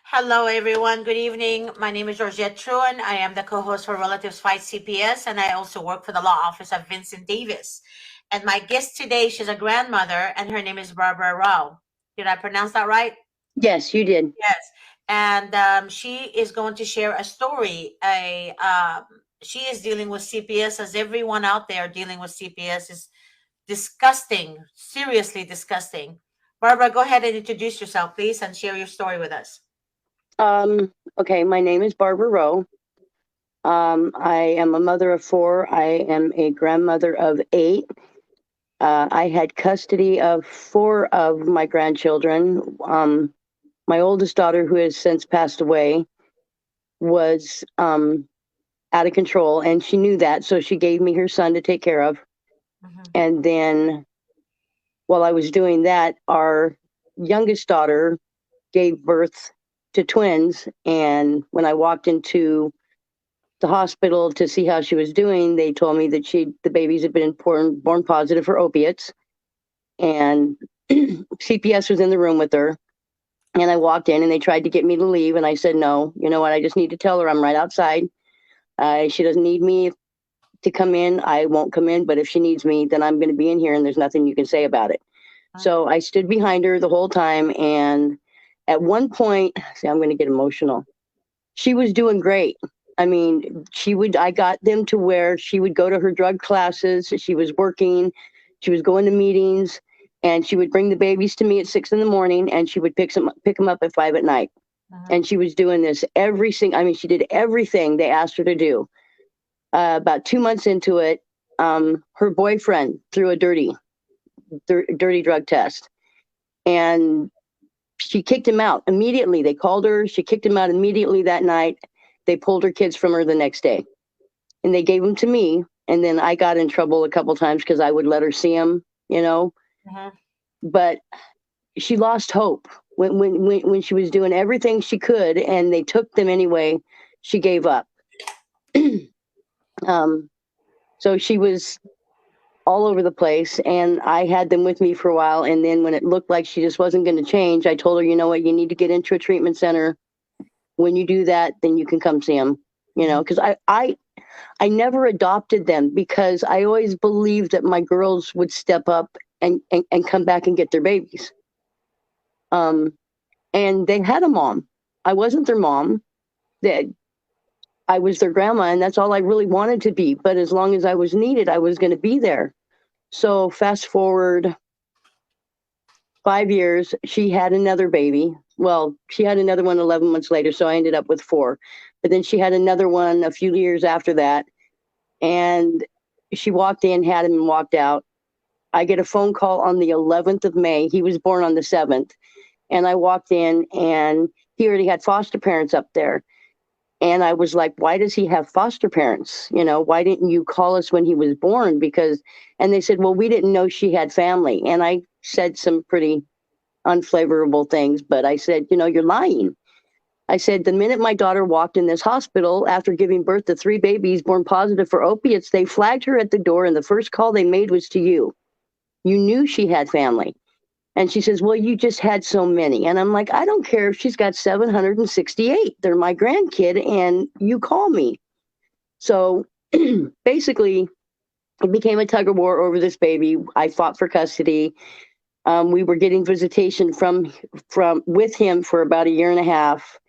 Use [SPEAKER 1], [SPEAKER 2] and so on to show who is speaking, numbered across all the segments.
[SPEAKER 1] Hello, everyone. Good evening. My name is Georgette Truan. I am the co-host for Relatives Fight CPS, and I also work for the law office of Vincent Davis. And my guest today, she's a grandmother, and her name is Barbara Rao. Did I pronounce that right?
[SPEAKER 2] Yes, you did.
[SPEAKER 1] Yes. And she is going to share a story. She is dealing with CPS, as everyone out there dealing with CPS is disgusting, seriously disgusting. Barbara, go ahead and introduce yourself, please, and share your story with us.
[SPEAKER 2] Okay, my name is Barbara Rowe. I am a mother of four. I am a grandmother of eight. I had custody of four of my grandchildren. My oldest daughter, who has since passed away, was out of control, and she knew that, so she gave me her son to take care of.
[SPEAKER 1] Mhm.
[SPEAKER 2] And then while I was doing that, our youngest daughter gave birth to twins. And when I walked into the hospital to see how she was doing, they told me that the babies had been born positive for opiates. And CPS was in the room with her. And I walked in and they tried to get me to leave. And I said, no, you know what? I just need to tell her I'm right outside. She doesn't need me to come in. I won't come in. But if she needs me, then I'm going to be in here and there's nothing you can say about it. So I stood behind her the whole time. And at one point, see, I'm going to get emotional. She was doing great. I mean, I got them to where she would go to her drug classes. She was working, she was going to meetings, and she would bring the babies to me at 6 a.m. and she would pick them up at 5 p.m. And she was doing this she did everything they asked her to do. About 2 months into it, her boyfriend threw a dirty drug test. And she kicked him out immediately. They called her. She kicked him out immediately that night. They pulled her kids from her the next day, and they gave them to me. And then I got in trouble a couple times because I would let her see them, you know.
[SPEAKER 1] Mhm.
[SPEAKER 2] But she lost hope when she was doing everything she could, and they took them anyway. She gave up. um, so she was all over the place, and I had them with me for a while. And then when it looked like she just wasn't going to change, I told her, you know what, you need to get into a treatment center. When you do that, then you can come see them, you know, because I never adopted them because I always believed that my girls would step up and come back and get their babies. And they had a mom. I wasn't their mom. That I was their grandma, and that's all I really wanted to be. But as long as I was needed, I was going to be there. So fast forward 5 years, she had another baby. Well, she had another one 11 months later, so I ended up with four. But then she had another one a few years after that. And she walked in, had him, and walked out. I get a phone call on the 11th of May. He was born on the 7th. And I walked in, and he already had foster parents up there. And I was like, why does he have foster parents? You know, why didn't you call us when he was born? And they said, well, we didn't know she had family. And I said some pretty unflavorable things, but I said, you know, you're lying. I said, the minute my daughter walked in this hospital after giving birth to three babies born positive for opiates, they flagged her at the door, and the first call they made was to you. You knew she had family. And she says, well, you just had so many. And I'm like, I don't care if she's got 768. They're my grandkid, and you call me. So basically, it became a tug of war over this baby. I fought for custody. We were getting visitation from with him for about a year and a half.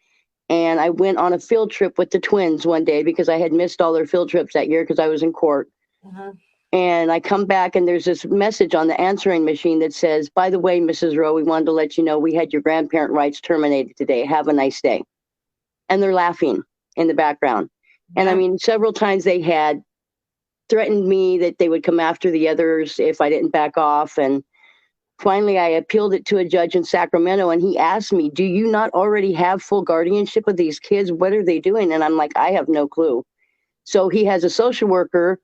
[SPEAKER 2] And I went on a field trip with the twins one day because I had missed all their field trips that year because I was in court.
[SPEAKER 1] Mhm.
[SPEAKER 2] And I come back and there's this message on the answering machine that says, by the way, Mrs. Rowe, we wanted to let you know we had your grandparent rights terminated today. Have a nice day. And they're laughing in the background. And I
[SPEAKER 1] Yeah.
[SPEAKER 2] mean, several times they had threatened me that they would come after the others if I didn't back off. And finally, I appealed it to a judge in Sacramento, and he asked me, do you not already have full guardianship of these kids? What are they doing? And I'm like, I have no clue. So he has a social worker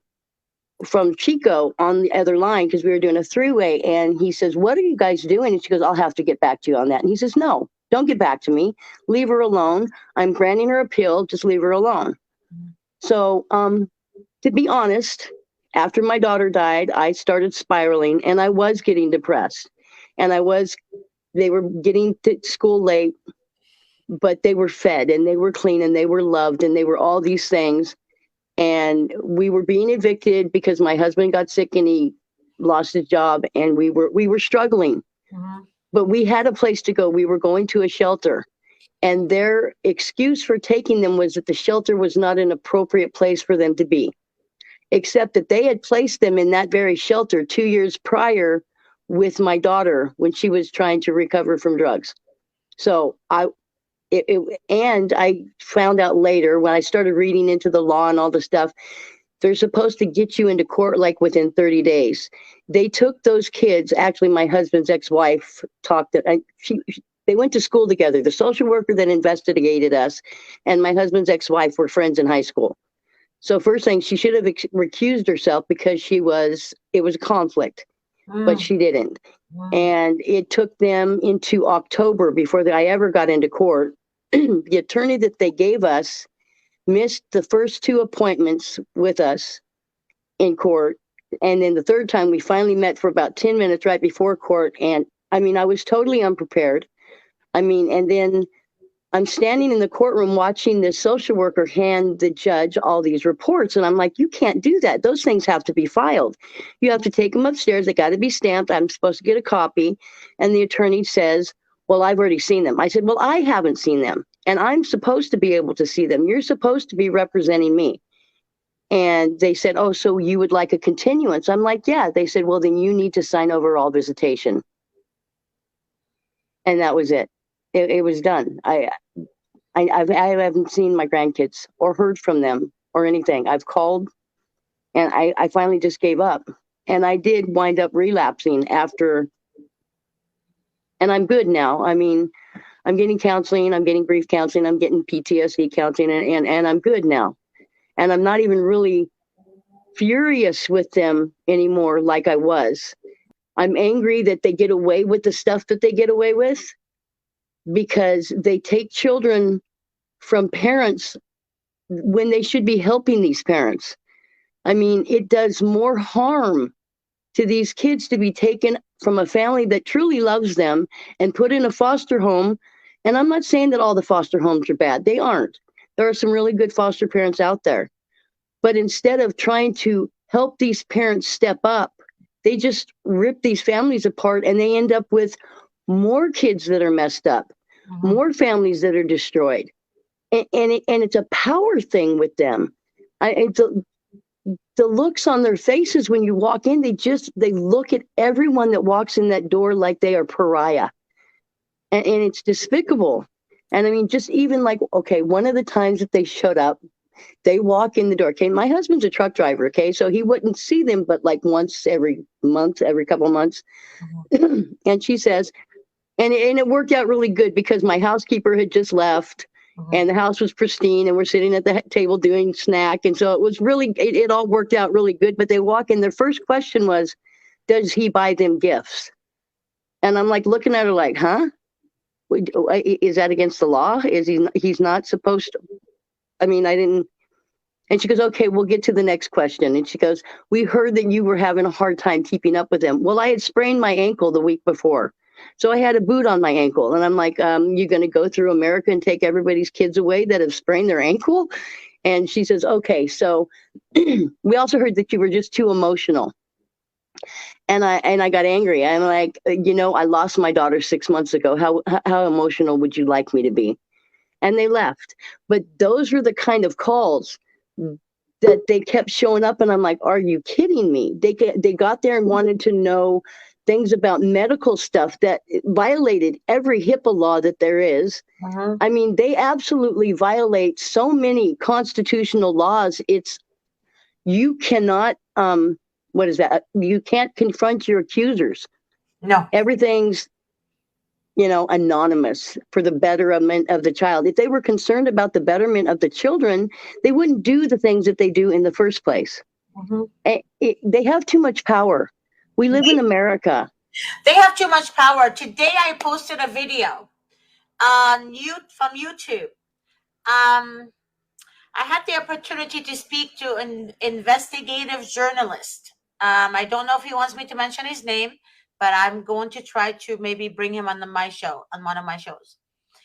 [SPEAKER 2] from Chico on the other line because we were doing a three-way. And he says, what are you guys doing? And she goes, I'll have to get back to you on that. And he says, no, don't get back to me. Leave her alone. I'm granting her appeal. Just leave her alone.
[SPEAKER 1] Mhm.
[SPEAKER 2] So to be honest, after my daughter died, I started spiraling and I was getting depressed. And they were getting to school late. but they were fed and they were clean and they were loved and they were all these things. And we were being evicted because my husband got sick and he lost his job, and we were struggling.
[SPEAKER 1] Mhm.
[SPEAKER 2] But we had a place to go. We were going to a shelter. And their excuse for taking them was that the shelter was not an appropriate place for them to be, except that they had placed them in that very shelter 2 years prior with my daughter when she was trying to recover from drugs. So and I found out later when I started reading into the law and all the stuff, they're supposed to get you into court like within 30 days. They took those kids. Actually, my husband's ex-wife talked that they went to school together. The social worker that investigated us and my husband's ex-wife were friends in high school. So first thing, she should have recused herself because it was a conflict, but she didn't. And it took them into October before I ever got into court. The attorney that they gave us missed the first 2 appointments with us in court. And then the third time we finally met for about 10 minutes right before court. And I mean, I was totally unprepared. I mean, and then I'm standing in the courtroom watching this social worker hand the judge all these reports. And I'm like, you can't do that. Those things have to be filed. You have to take them upstairs. They got to be stamped. I'm supposed to get a copy. And the attorney says, well, I've already seen them. I said, well, I haven't seen them. And I'm supposed to be able to see them. You're supposed to be representing me. And they said, oh, so you would like a continuance? I'm like, yeah. They said, well, then you need to sign over all visitation. And that was it. It was done. I haven't seen my grandkids or heard from them or anything. I've called and I finally just gave up. And I did wind up relapsing after, and I'm good now. I mean, I'm getting counseling, I'm getting grief counseling, I'm getting PTSD counseling, and I'm good now. And I'm not even really furious with them anymore like I was. I'm angry that they get away with the stuff that they get away with because they take children from parents when they should be helping these parents. I mean, it does more harm to these kids to be taken from a family that truly loves them and put in a foster home. And I'm not saying that all the foster homes are bad. They aren't. There are some really good foster parents out there. But instead of trying to help these parents step up, they just rip these families apart and they end up with more kids that are messed up, more families that are destroyed. And it's a power thing with them. The looks on their faces when you walk in, they look at everyone that walks in that door like they are pariah. And it's despicable. And I mean, just even like, okay, one of the times that they showed up, they walk in the door. Okay, my husband's a truck driver, okay, so he wouldn't see them but like once every month, every couple of months. And she says, and it worked out really good because my housekeeper had just left. And the house was pristine and we're sitting at the table doing snack. And so it was really, it all worked out really good. But they walk in, their first question was, does he buy them gifts? And I'm like looking at her like, huh? Is that against the law? He's not supposed to? I mean, I didn't. And she goes, okay, we'll get to the next question. And she goes, we heard that you were having a hard time keeping up with them. Well, I had sprained my ankle the week before. So I had a boot on my ankle. And I'm like, you going to go through America and take everybody's kids away that have sprained their ankle? And she says, okay, so we also heard that you were just too emotional. And I got angry. I'm like, I lost my daughter 6 months ago. How emotional would you like me to be? And they left. But those were the kind of calls that they kept showing up. And I'm like, are you kidding me? They got there and wanted to know things about medical stuff that violated every HIPAA law that there is. I mean, they absolutely violate so many constitutional laws. You cannot, what is that? You can't confront your accusers.
[SPEAKER 1] No.
[SPEAKER 2] Everything's, anonymous for the betterment of the child. If they were concerned about the betterment of the children, they wouldn't do the things that they do in the first place. They have too much power. We live in America.
[SPEAKER 1] They have too much power. Today I posted a video from YouTube. I had the opportunity to speak to an investigative journalist. I don't know if he wants me to mention his name, but I'm going to try to maybe bring him on my show, on one of my shows.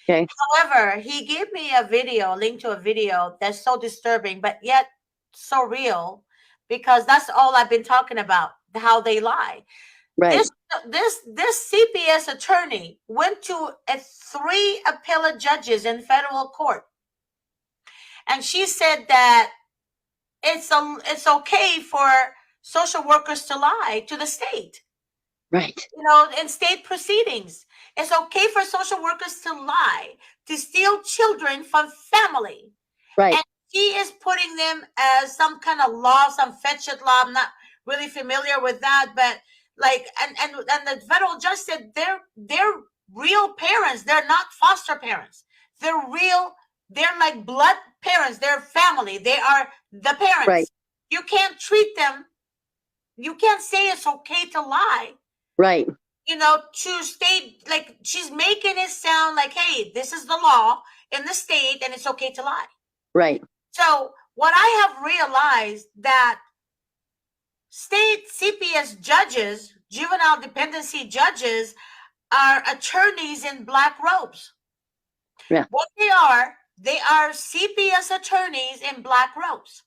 [SPEAKER 2] Okay.
[SPEAKER 1] However, he gave me a video, a link to a video that's so disturbing, but yet so real, because that's all I've been talking about, how they lie.
[SPEAKER 2] Right.
[SPEAKER 1] This CPS attorney went to three appellate judges in federal court, and she said that it's okay for social workers to lie to the state.
[SPEAKER 2] Right.
[SPEAKER 1] In state proceedings, it's okay for social workers to lie, to steal children from family.
[SPEAKER 2] Right.
[SPEAKER 1] And she is putting them as some kind of law, some fetched law. I'm not really familiar with that, but and the federal judge said they're real parents. They're not foster parents. They're real. They're like blood parents. They're family. They are the parents.
[SPEAKER 2] Right.
[SPEAKER 1] You can't treat them. You can't say it's okay to lie.
[SPEAKER 2] Right.
[SPEAKER 1] To state, like, she's making it sound like, hey, this is the law in the state and it's okay to lie.
[SPEAKER 2] Right.
[SPEAKER 1] So what I have realized that state CPS judges, juvenile dependency judges, are attorneys in black robes.
[SPEAKER 2] Yeah.
[SPEAKER 1] What they are CPS attorneys in black robes.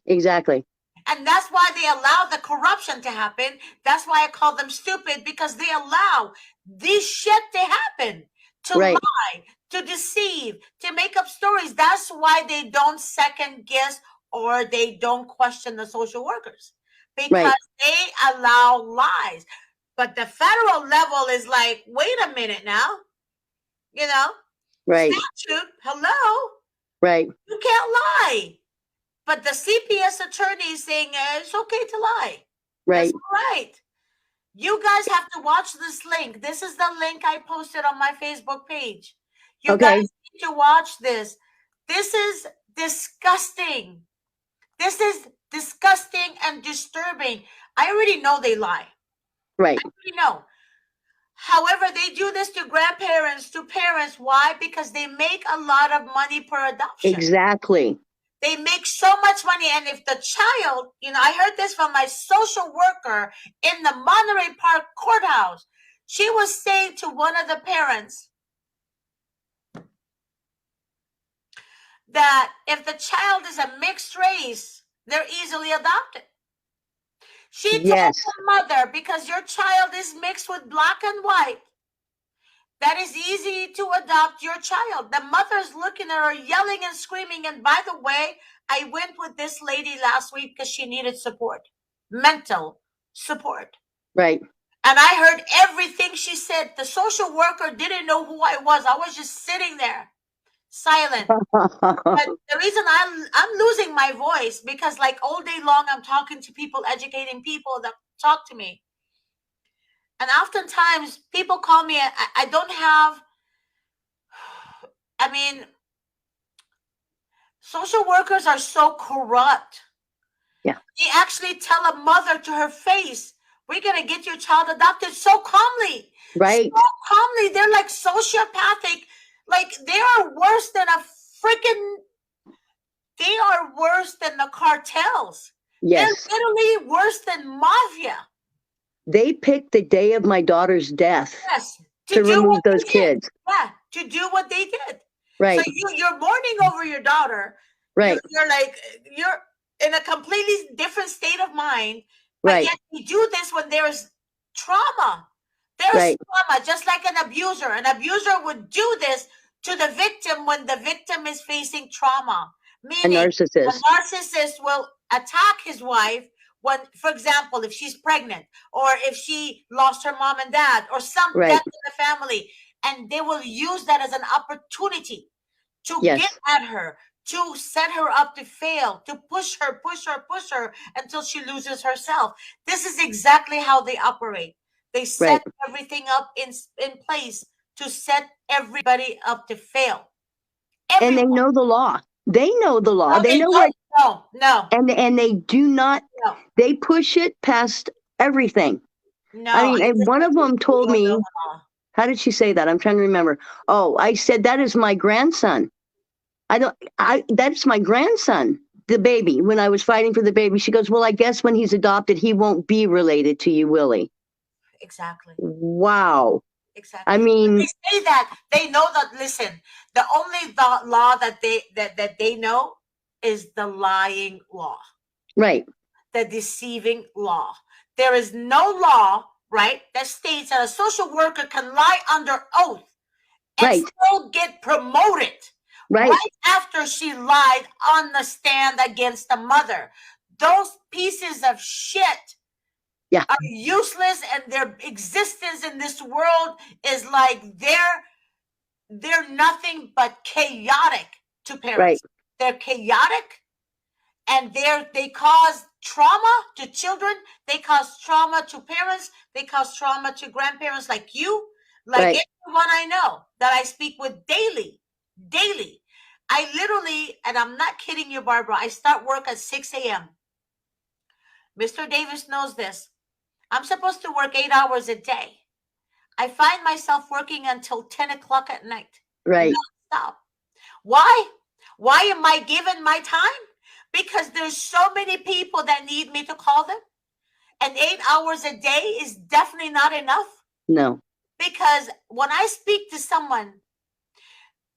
[SPEAKER 2] Exactly.
[SPEAKER 1] And that's why they allow the corruption to happen. That's why I call them stupid, because they allow this shit to happen, to lie, to deceive, to make up stories. That's why they don't second guess or they don't question the social workers, because they allow lies. But the federal level is like, wait a minute now,
[SPEAKER 2] Right.
[SPEAKER 1] statute, hello,
[SPEAKER 2] Right.
[SPEAKER 1] you can't lie. But the CPS attorney is saying it's okay to lie.
[SPEAKER 2] Right.
[SPEAKER 1] That's all right. You guys have to watch this link. This is the link I posted on my Facebook page. You guys need to watch this. This is disgusting. This is disgusting and disturbing. I already know they lie.
[SPEAKER 2] Right.
[SPEAKER 1] I already know. However, they do this to grandparents, to parents. Why? Because they make a lot of money per adoption.
[SPEAKER 2] Exactly.
[SPEAKER 1] They make so much money. And if the child, I heard this from my social worker in the Monterey Park courthouse. She was saying to one of the parents that if the child is a mixed race, they're easily adopted. She told the mother, because your child is mixed with black and white, that is easy to adopt your child. The mother's looking at her, yelling and screaming. And by the way, I went with this lady last week because she needed support, mental support.
[SPEAKER 2] Right.
[SPEAKER 1] And I heard everything she said. The social worker didn't know who I was. I was just sitting there, silent. But the reason I'm losing my voice, because like all day long, I'm talking to people, educating people that talk to me. And oftentimes people call me, I don't have, social workers are so corrupt.
[SPEAKER 2] Yeah.
[SPEAKER 1] They actually tell a mother to her face, we're going to get your child adopted, so calmly.
[SPEAKER 2] Right.
[SPEAKER 1] So calmly. They're like sociopathic. Like they are worse than they are worse than the cartels.
[SPEAKER 2] Yes.
[SPEAKER 1] They're literally worse than mafia.
[SPEAKER 2] They picked the day of my daughter's death.
[SPEAKER 1] Yes,
[SPEAKER 2] to remove those kids.
[SPEAKER 1] Yeah, to do what they did.
[SPEAKER 2] Right.
[SPEAKER 1] So you're mourning over your daughter.
[SPEAKER 2] Right.
[SPEAKER 1] You're in a completely different state of mind. But
[SPEAKER 2] right.
[SPEAKER 1] Yet you do this when there is trauma. There's trauma, just like an abuser. An abuser would do this to the victim when the victim is facing trauma. Meaning,
[SPEAKER 2] a
[SPEAKER 1] narcissist will attack his wife when, for example, if she's pregnant or if she lost her mom and dad or some death in the family, and they will use that as an opportunity to get at her, to set her up to fail, to push her until she loses herself. This is exactly how they operate. They set everything up in place to set everybody up to fail.
[SPEAKER 2] Everyone. And they know the law. They know the law.
[SPEAKER 1] No,
[SPEAKER 2] they know
[SPEAKER 1] what. No.
[SPEAKER 2] And they do not. No. They push it past everything.
[SPEAKER 1] No.
[SPEAKER 2] I mean, and one of them told me. How did she say that? I'm trying to remember. Oh, I said that is my grandson. That's my grandson, the baby. When I was fighting for the baby, she goes, "Well, I guess when he's adopted, he won't be related to you, will he?"
[SPEAKER 1] Exactly.
[SPEAKER 2] Wow.
[SPEAKER 1] Exactly.
[SPEAKER 2] I mean,
[SPEAKER 1] They say that they know that. Listen, the only law that they know is the lying law,
[SPEAKER 2] right,
[SPEAKER 1] the deceiving law. There is no law, right, that states that a social worker can lie under oath and
[SPEAKER 2] right,
[SPEAKER 1] still get promoted
[SPEAKER 2] right.
[SPEAKER 1] right after she lied on the stand against the mother. Those pieces of shit
[SPEAKER 2] Yeah,
[SPEAKER 1] are useless, and their existence in this world is like they're nothing but chaotic to
[SPEAKER 2] right,
[SPEAKER 1] parents. They're chaotic, and they cause trauma to children. They cause trauma to parents. They cause trauma to grandparents like you, like
[SPEAKER 2] right.
[SPEAKER 1] everyone I know that I speak with daily. Daily. I literally, and I'm not kidding you, Barbara, I start work at 6 a.m. Mr. Davis knows this. I'm supposed to work 8 hours a day. I find myself working until 10 o'clock at night.
[SPEAKER 2] Right,
[SPEAKER 1] Non-stop. Why? Why am I given my time? Because there's so many people that need me to call them. And 8 hours a day is definitely not enough.
[SPEAKER 2] no,
[SPEAKER 1] Because when I speak to someone,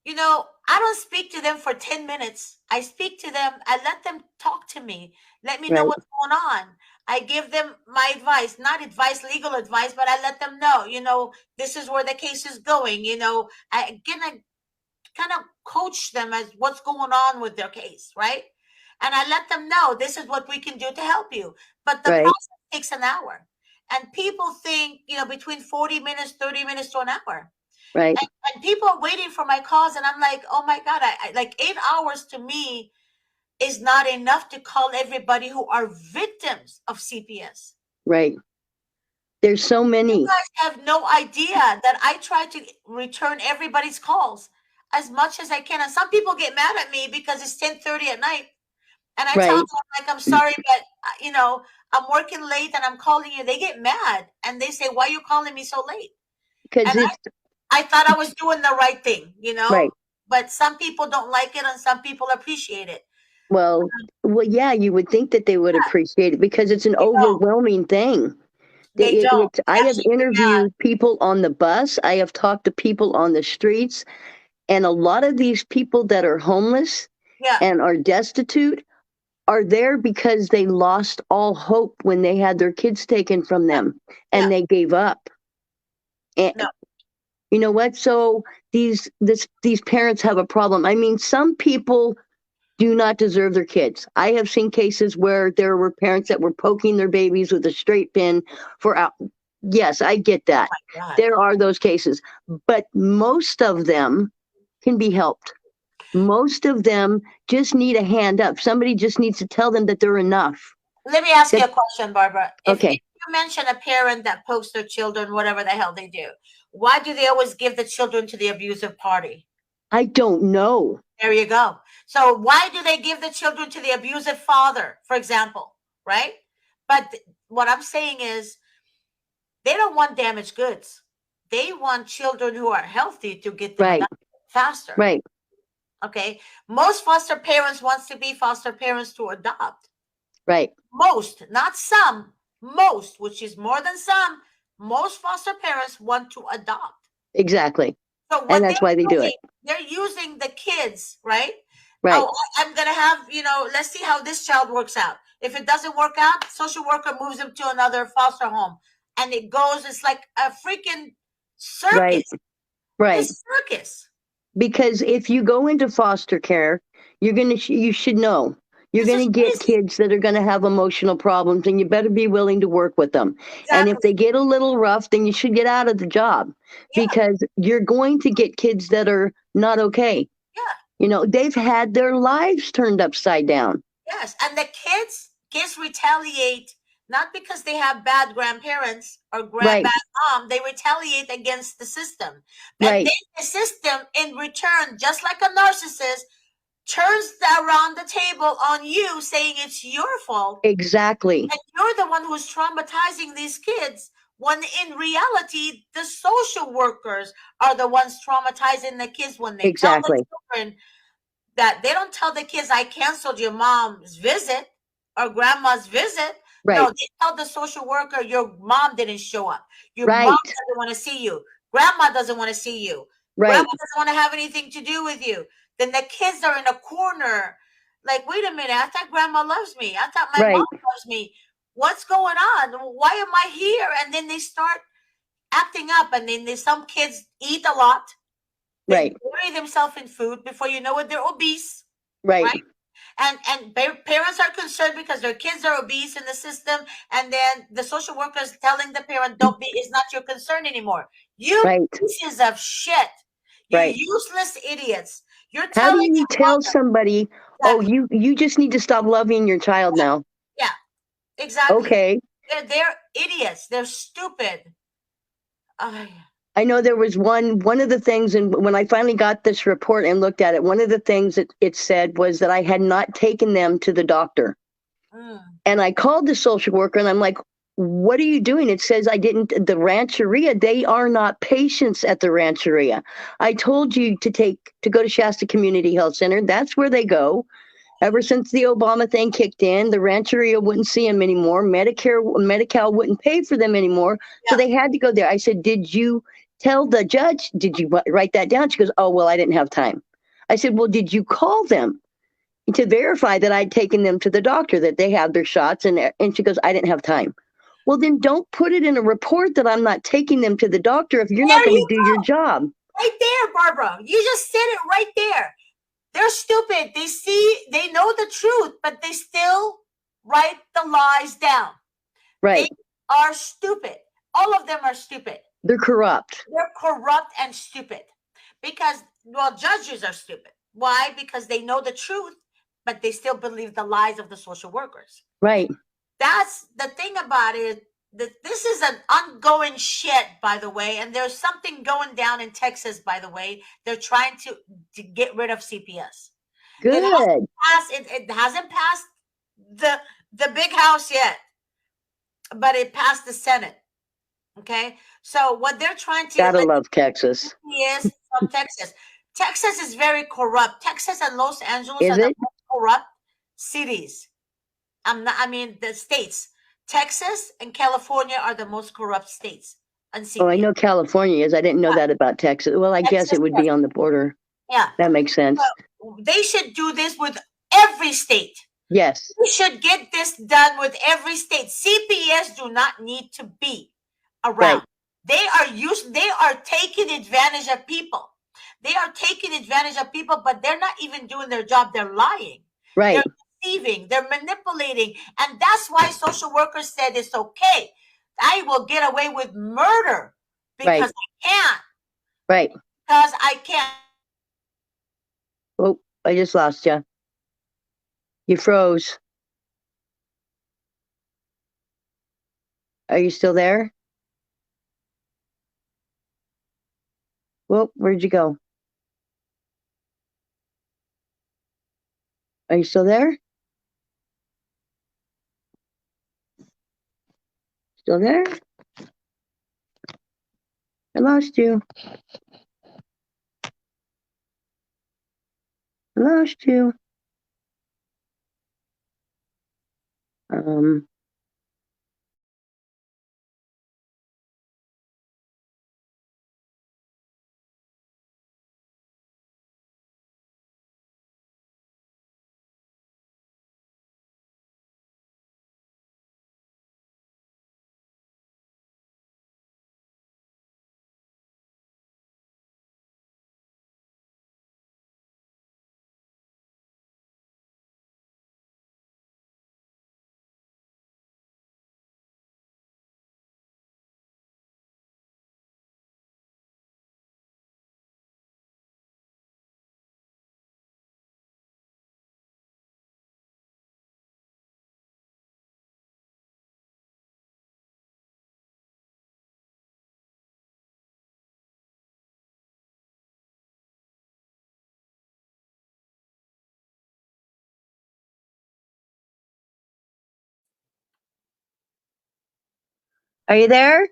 [SPEAKER 1] I don't speak to them for 10 minutes. I speak to them, I let them talk to me, let me know
[SPEAKER 2] right,
[SPEAKER 1] what's going on. I give them my advice, not advice, legal advice, but I let them know, this is where the case is going. I gonna kind of coach them as what's going on with their case, right? And I let them know this is what we can do to help you. But the
[SPEAKER 2] right,
[SPEAKER 1] process takes an hour. And people think, between 40 minutes, 30 minutes to an hour.
[SPEAKER 2] right,
[SPEAKER 1] And people are waiting for my calls, and I'm like, oh my God, I like 8 hours to me is not enough to call everybody who are victims of CPS.
[SPEAKER 2] right. There's so
[SPEAKER 1] You
[SPEAKER 2] many.
[SPEAKER 1] guys have no idea that I try to return everybody's calls as much as I can. And some people get mad at me because it's 10:30 at night. And I tell
[SPEAKER 2] Right.
[SPEAKER 1] them, like, I'm sorry, but, I'm working late and I'm calling you. They get mad and they say, why are you calling me so late?
[SPEAKER 2] Because
[SPEAKER 1] And
[SPEAKER 2] it's
[SPEAKER 1] I thought I was doing the right thing,
[SPEAKER 2] right.
[SPEAKER 1] but some people don't like it and some people appreciate it.
[SPEAKER 2] Well, yeah, you would think that they would appreciate it because it's an
[SPEAKER 1] They don't.
[SPEAKER 2] overwhelming thing.
[SPEAKER 1] They don't.
[SPEAKER 2] I
[SPEAKER 1] They
[SPEAKER 2] have
[SPEAKER 1] actually get mad.
[SPEAKER 2] interviewed people on the bus. I have talked to people on the streets, and a lot of these people that are homeless
[SPEAKER 1] Yeah.
[SPEAKER 2] and are destitute are there because they lost all hope when they had their kids taken from them
[SPEAKER 1] Yeah.
[SPEAKER 2] and they gave up. And
[SPEAKER 1] No.
[SPEAKER 2] you know what? So these parents have a problem. I mean, some people do not deserve their kids. I have seen cases where there were parents that were poking their babies with a straight pin for out. Yes, I get
[SPEAKER 1] Oh
[SPEAKER 2] that.
[SPEAKER 1] my God.
[SPEAKER 2] There are those cases, but most of them can be helped. Most of them just need a hand up. Somebody just needs to tell them that they're enough.
[SPEAKER 1] Let me ask you
[SPEAKER 2] That
[SPEAKER 1] a question, Barbara. If
[SPEAKER 2] okay.
[SPEAKER 1] you mention a parent that pokes their children, whatever the hell they do, why do they always give the children to the abusive party?
[SPEAKER 2] I don't know.
[SPEAKER 1] There you go. So why do they give the children to the abusive father, for example, right? But what I'm saying is they don't want damaged goods. They want children who are healthy to get them
[SPEAKER 2] Right.
[SPEAKER 1] adopted faster.
[SPEAKER 2] Right.
[SPEAKER 1] Okay. Most foster parents wants to be foster parents to adopt.
[SPEAKER 2] Right.
[SPEAKER 1] Most, not some, most, which is more than some, most foster parents want to adopt.
[SPEAKER 2] Exactly.
[SPEAKER 1] So
[SPEAKER 2] And
[SPEAKER 1] what
[SPEAKER 2] that's why they
[SPEAKER 1] they're
[SPEAKER 2] do
[SPEAKER 1] doing,
[SPEAKER 2] it.
[SPEAKER 1] they're using the kids, right?
[SPEAKER 2] Right.
[SPEAKER 1] Oh, I'm gonna have, let's see how this child works out. If it doesn't work out, social worker moves him to another foster home. And it goes, it's like a freaking
[SPEAKER 2] Right.
[SPEAKER 1] circus.
[SPEAKER 2] Right.
[SPEAKER 1] It's circus.
[SPEAKER 2] Because if you go into foster care, you should know you're
[SPEAKER 1] This
[SPEAKER 2] going
[SPEAKER 1] is
[SPEAKER 2] to get
[SPEAKER 1] crazy.
[SPEAKER 2] kids that are going to have emotional problems, and you better be willing to work with them. And if
[SPEAKER 1] Exactly.
[SPEAKER 2] they get a little rough, then you should get out of the job
[SPEAKER 1] Yeah,
[SPEAKER 2] because you're going to get kids that are not okay.
[SPEAKER 1] yeah.
[SPEAKER 2] They've had their lives turned upside down.
[SPEAKER 1] Yes, and the kids retaliate not because they have bad grandparents or
[SPEAKER 2] Right.
[SPEAKER 1] bad mom. They retaliate against the system, and
[SPEAKER 2] Right.
[SPEAKER 1] then the system, in return, just like a narcissist, turns around the table on you, saying it's your fault,
[SPEAKER 2] Exactly.
[SPEAKER 1] and you're the one who's traumatizing these kids. When in reality, the social workers are the ones traumatizing the kids when they tell the
[SPEAKER 2] Exactly.
[SPEAKER 1] children that they don't tell the kids I canceled your mom's visit or grandma's visit. No,
[SPEAKER 2] Right.
[SPEAKER 1] they tell the social worker your mom didn't show up. Your mom
[SPEAKER 2] Right.
[SPEAKER 1] doesn't want to see you. Grandma doesn't want to see you.
[SPEAKER 2] Right.
[SPEAKER 1] Grandma doesn't want to have anything to do with you. Then the kids are in a corner. Like, wait a minute, I thought grandma loves me. I thought my mom
[SPEAKER 2] Right.
[SPEAKER 1] loves me. What's going on? Why am I here? And then they start acting up, and then some kids eat a lot. They
[SPEAKER 2] Right.
[SPEAKER 1] bury themselves in food. Before you know it, they're obese.
[SPEAKER 2] Right.
[SPEAKER 1] Right? And parents are concerned because their kids are obese in the system, and then the social worker is telling the parent, "Don't be, it's not your concern anymore." You
[SPEAKER 2] Right.
[SPEAKER 1] pieces of shit, you
[SPEAKER 2] Right.
[SPEAKER 1] useless idiots. You're
[SPEAKER 2] How do
[SPEAKER 1] telling
[SPEAKER 2] you
[SPEAKER 1] your
[SPEAKER 2] tell
[SPEAKER 1] mother
[SPEAKER 2] somebody, oh,
[SPEAKER 1] exactly.
[SPEAKER 2] you just need to stop loving your child now?
[SPEAKER 1] Yeah, exactly.
[SPEAKER 2] Okay.
[SPEAKER 1] They're idiots. They're stupid. Ay,
[SPEAKER 2] I know there was one of the things, and when I finally got this report and looked at it, one of the things that it said was that I had not taken them to the doctor.
[SPEAKER 1] mm,
[SPEAKER 2] And I called the social worker and I'm like, what are you doing? It says I didn't, the Rancheria, they are not patients at the Rancheria. I told you to go to Shasta Community Health Center. That's where they go. Ever since the Obama thing kicked in, the Rancheria wouldn't see them anymore. Medi-Cal wouldn't pay for them anymore. So
[SPEAKER 1] yeah.
[SPEAKER 2] they had to go there. I said, did you tell the judge? Did you write that down? She goes, oh, well, I didn't have time. I said, well, did you call them to verify that I'd taken them to the doctor, that they had their shots? And she goes, I didn't have time. Well, then don't put it in a report that I'm not taking them to the doctor if you're not
[SPEAKER 1] There
[SPEAKER 2] going
[SPEAKER 1] you
[SPEAKER 2] to do your
[SPEAKER 1] go.
[SPEAKER 2] job.
[SPEAKER 1] Right there, Barbara. You just said it right there. They're stupid. They know the truth, but they still write the lies down.
[SPEAKER 2] Right.
[SPEAKER 1] They are stupid. All of them are stupid.
[SPEAKER 2] They're corrupt.
[SPEAKER 1] They're corrupt and stupid because, well, judges are stupid. Why? Because they know the truth, but they still believe the lies of the social workers.
[SPEAKER 2] Right.
[SPEAKER 1] That's the thing about it. This is an ongoing shit, by the way, and there's something going down in Texas, by the way. They're trying to get rid of CPS.
[SPEAKER 2] Good.
[SPEAKER 1] It hasn't passed the big house yet, but it passed the Senate. Okay, so what they're trying to
[SPEAKER 2] Gotta love Texas.
[SPEAKER 1] is from Texas. Texas is very corrupt. Texas and Los Angeles
[SPEAKER 2] Is
[SPEAKER 1] are the
[SPEAKER 2] it?
[SPEAKER 1] most corrupt cities. I mean the states. Texas and California are the most corrupt states. And
[SPEAKER 2] Oh, I know California is. I didn't know that about Texas. Well, I guess
[SPEAKER 1] Texas,
[SPEAKER 2] it would be on the border.
[SPEAKER 1] yeah.
[SPEAKER 2] That makes sense.
[SPEAKER 1] So they should do this with every state.
[SPEAKER 2] Yes.
[SPEAKER 1] We should get this done with every state. CPS do not need to be around. Right. They are taking advantage of people. They are taking advantage of people, but they're not even doing their job. They're lying.
[SPEAKER 2] Right.
[SPEAKER 1] They're deceiving. They're manipulating. And that's why social workers said it's okay. I will get away with murder because I can.
[SPEAKER 2] Right.
[SPEAKER 1] Because I can.
[SPEAKER 2] Oh, I just lost you. You froze. Are you still there? Well, where'd you go? Are you still there? Still there? I lost you. I lost you. Are you there?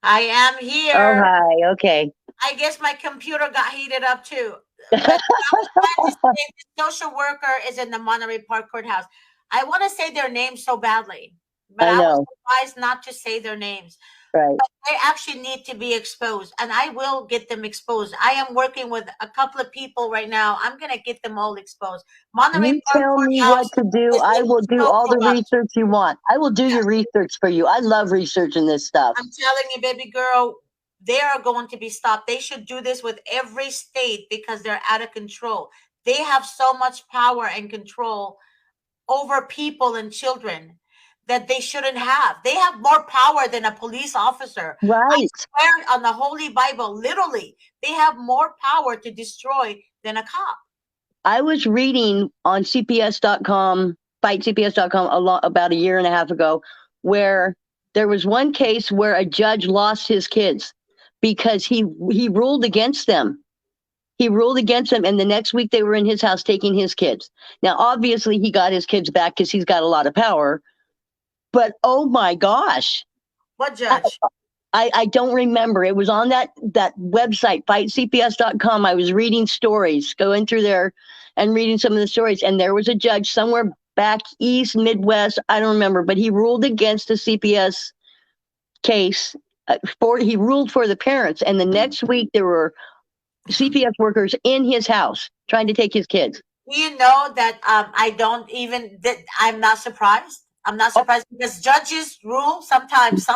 [SPEAKER 1] I am
[SPEAKER 2] Oh,
[SPEAKER 1] here.
[SPEAKER 2] hi. Okay.
[SPEAKER 1] I guess my computer got heated up too. But I was trying to say the social worker is in the Monterey Park Courthouse. I want to say their names so badly, but
[SPEAKER 2] I
[SPEAKER 1] I was
[SPEAKER 2] know.
[SPEAKER 1] advised not to say their names.
[SPEAKER 2] Right.
[SPEAKER 1] They actually need to be exposed, and I will get them exposed. I am working with a couple of people right now. I'm going to get them all exposed. Monterey
[SPEAKER 2] You
[SPEAKER 1] Park
[SPEAKER 2] tell me what
[SPEAKER 1] Courthouse
[SPEAKER 2] to do.
[SPEAKER 1] is
[SPEAKER 2] I
[SPEAKER 1] getting
[SPEAKER 2] will do
[SPEAKER 1] so
[SPEAKER 2] all the
[SPEAKER 1] corrupt.
[SPEAKER 2] research you want. I will do your research for you. I love researching this stuff.
[SPEAKER 1] I'm telling you, baby girl, they are going to be stopped. They should do this with every state because they're out of control. They have so much power and control over people and children that they shouldn't have. They have more power than a police officer. I
[SPEAKER 2] Right.
[SPEAKER 1] swear on the Holy Bible, literally, they have more power to destroy than a cop.
[SPEAKER 2] I was reading on CPS.com, fightcps.com, about a year and a half ago, where there was one case where a judge lost his kids because he ruled against them. He ruled against them, and the next week they were in his house taking his kids. Now, obviously, he got his kids back because he's got a lot of power. But oh my gosh,
[SPEAKER 1] What judge?
[SPEAKER 2] I don't remember. It was on that website, fightcps.com. I was reading stories, going through there and reading some of the stories. And there was a judge somewhere back east, Midwest. I don't remember, but he ruled against the CPS case. He ruled for the parents. And the next week there were CPS workers in his house trying to take his kids.
[SPEAKER 1] You know that I don't even that I'm not surprised. I'm not
[SPEAKER 2] Oh,
[SPEAKER 1] surprised because judges rule sometimes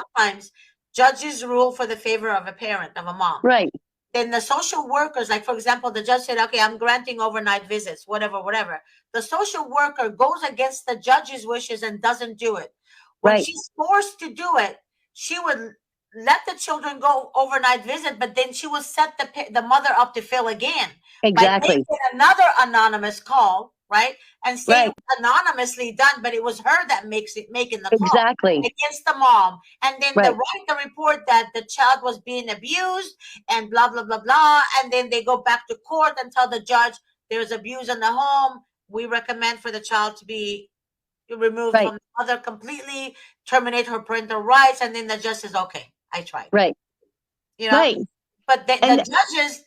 [SPEAKER 1] judges rule for the favor of a parent, of a mom.
[SPEAKER 2] right,
[SPEAKER 1] Then the social workers, like for example, the judge said, okay, I'm granting overnight visits, whatever. The social worker goes against the judge's wishes and doesn't do it. When
[SPEAKER 2] right,
[SPEAKER 1] she's forced to do it, she would let the children go overnight visit, but then she would set the mother up to fail again by
[SPEAKER 2] exactly,
[SPEAKER 1] making another anonymous call, right? And saying
[SPEAKER 2] right,
[SPEAKER 1] it was anonymously done, but it was her that making the call
[SPEAKER 2] exactly,
[SPEAKER 1] against the mom. And then the
[SPEAKER 2] right,
[SPEAKER 1] write the report that the child was being abused and blah blah blah blah. And then they go back to court and tell the judge there's abuse in the home. We recommend for the child to be removed
[SPEAKER 2] right,
[SPEAKER 1] from the mother completely, terminate her parental rights, and then the judge says, okay, I tried.
[SPEAKER 2] right,
[SPEAKER 1] You know,
[SPEAKER 2] right,
[SPEAKER 1] but the
[SPEAKER 2] and
[SPEAKER 1] judges,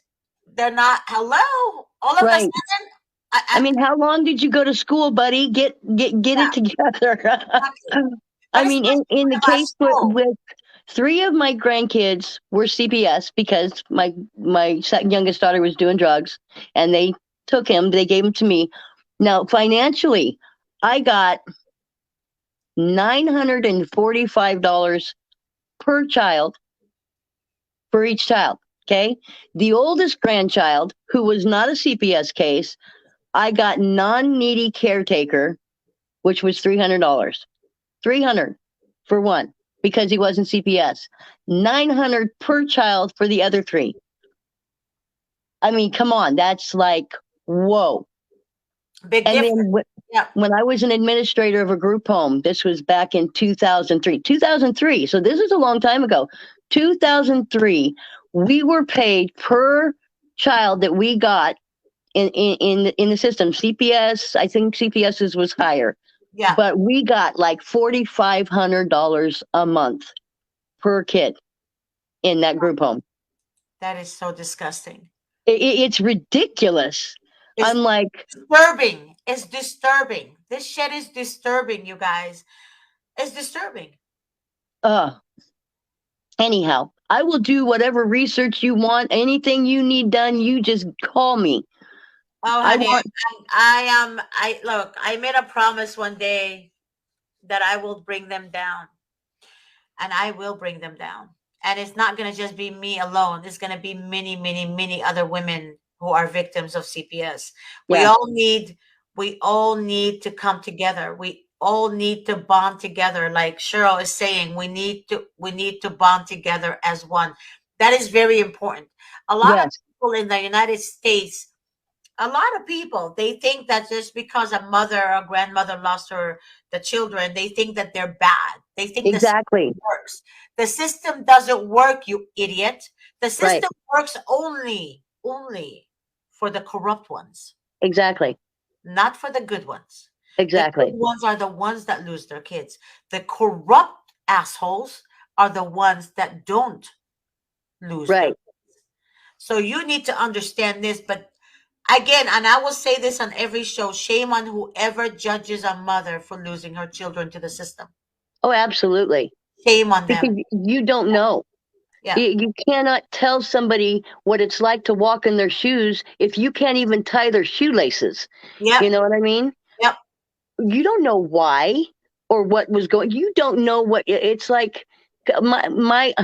[SPEAKER 1] they're not. Hello, all of a
[SPEAKER 2] right.
[SPEAKER 1] sudden,
[SPEAKER 2] I mean, how long did you go to school, buddy? Get
[SPEAKER 1] yeah,
[SPEAKER 2] it together.
[SPEAKER 1] exactly.
[SPEAKER 2] I
[SPEAKER 1] But it's
[SPEAKER 2] mean,
[SPEAKER 1] not
[SPEAKER 2] in the
[SPEAKER 1] about
[SPEAKER 2] case
[SPEAKER 1] school.
[SPEAKER 2] with three of my grandkids were CPS because my youngest daughter was doing drugs, and they took him. They gave him to me. Now, financially, I got $945 per child for each child. Okay, the oldest grandchild, who was not a CPS case, I got non-needy caretaker, which was $300. 300 for one because he wasn't CPS. 900 per child for the other three. I mean, come on, that's like whoa.
[SPEAKER 1] Big
[SPEAKER 2] And
[SPEAKER 1] difference.
[SPEAKER 2] then
[SPEAKER 1] Yeah,
[SPEAKER 2] when I was an administrator of a group home, this was back in 2003. 2003. So this is a long time ago. 2003, we were paid per child that we got in the system. CPS, I think CPS's was higher,
[SPEAKER 1] yeah.
[SPEAKER 2] but we got like $4,500 a month per kid in that group home.
[SPEAKER 1] That is so disgusting.
[SPEAKER 2] It's ridiculous.
[SPEAKER 1] It's
[SPEAKER 2] I'm like,
[SPEAKER 1] disturbing. It's disturbing. This shit is disturbing, you guys. It's disturbing.
[SPEAKER 2] uh, anyhow, I will do whatever research you want. Anything you need done, you just call me.
[SPEAKER 1] Oh,
[SPEAKER 2] I
[SPEAKER 1] honey,
[SPEAKER 2] want,
[SPEAKER 1] I look, I made a promise one day that I will bring them down, and I will bring them down. And it's not going to just be me alone. It's going to be many other women who are victims of CPS. We
[SPEAKER 2] yeah,
[SPEAKER 1] all need, we all need to come together. We all need to bond together. Like Cheryl is saying, we need to bond together as one. That is very important. A lot of
[SPEAKER 2] yes,
[SPEAKER 1] people in the United States, a lot of people, they think that just because a mother or grandmother lost her the children, they think that they're bad. They think the system
[SPEAKER 2] exactly,
[SPEAKER 1] works. The system doesn't work, you idiot. The
[SPEAKER 2] right,
[SPEAKER 1] system works only for the corrupt ones,
[SPEAKER 2] exactly,
[SPEAKER 1] not for the good ones. The good
[SPEAKER 2] exactly,
[SPEAKER 1] ones are the ones that lose their kids. The corrupt assholes are the ones that don't lose their
[SPEAKER 2] right.
[SPEAKER 1] kids. So you need to understand this. But again, and I will say this on every show, shame on whoever judges a mother for losing her children to the system.
[SPEAKER 2] Oh, absolutely.
[SPEAKER 1] Shame on
[SPEAKER 2] because
[SPEAKER 1] them.
[SPEAKER 2] you don't know.
[SPEAKER 1] Yeah.
[SPEAKER 2] You cannot tell somebody what it's like to walk in their shoes if you can't even tie their shoelaces.
[SPEAKER 1] Yep.
[SPEAKER 2] You know what I mean?
[SPEAKER 1] Yep.
[SPEAKER 2] You don't know why or what was going. You don't know what it's like. My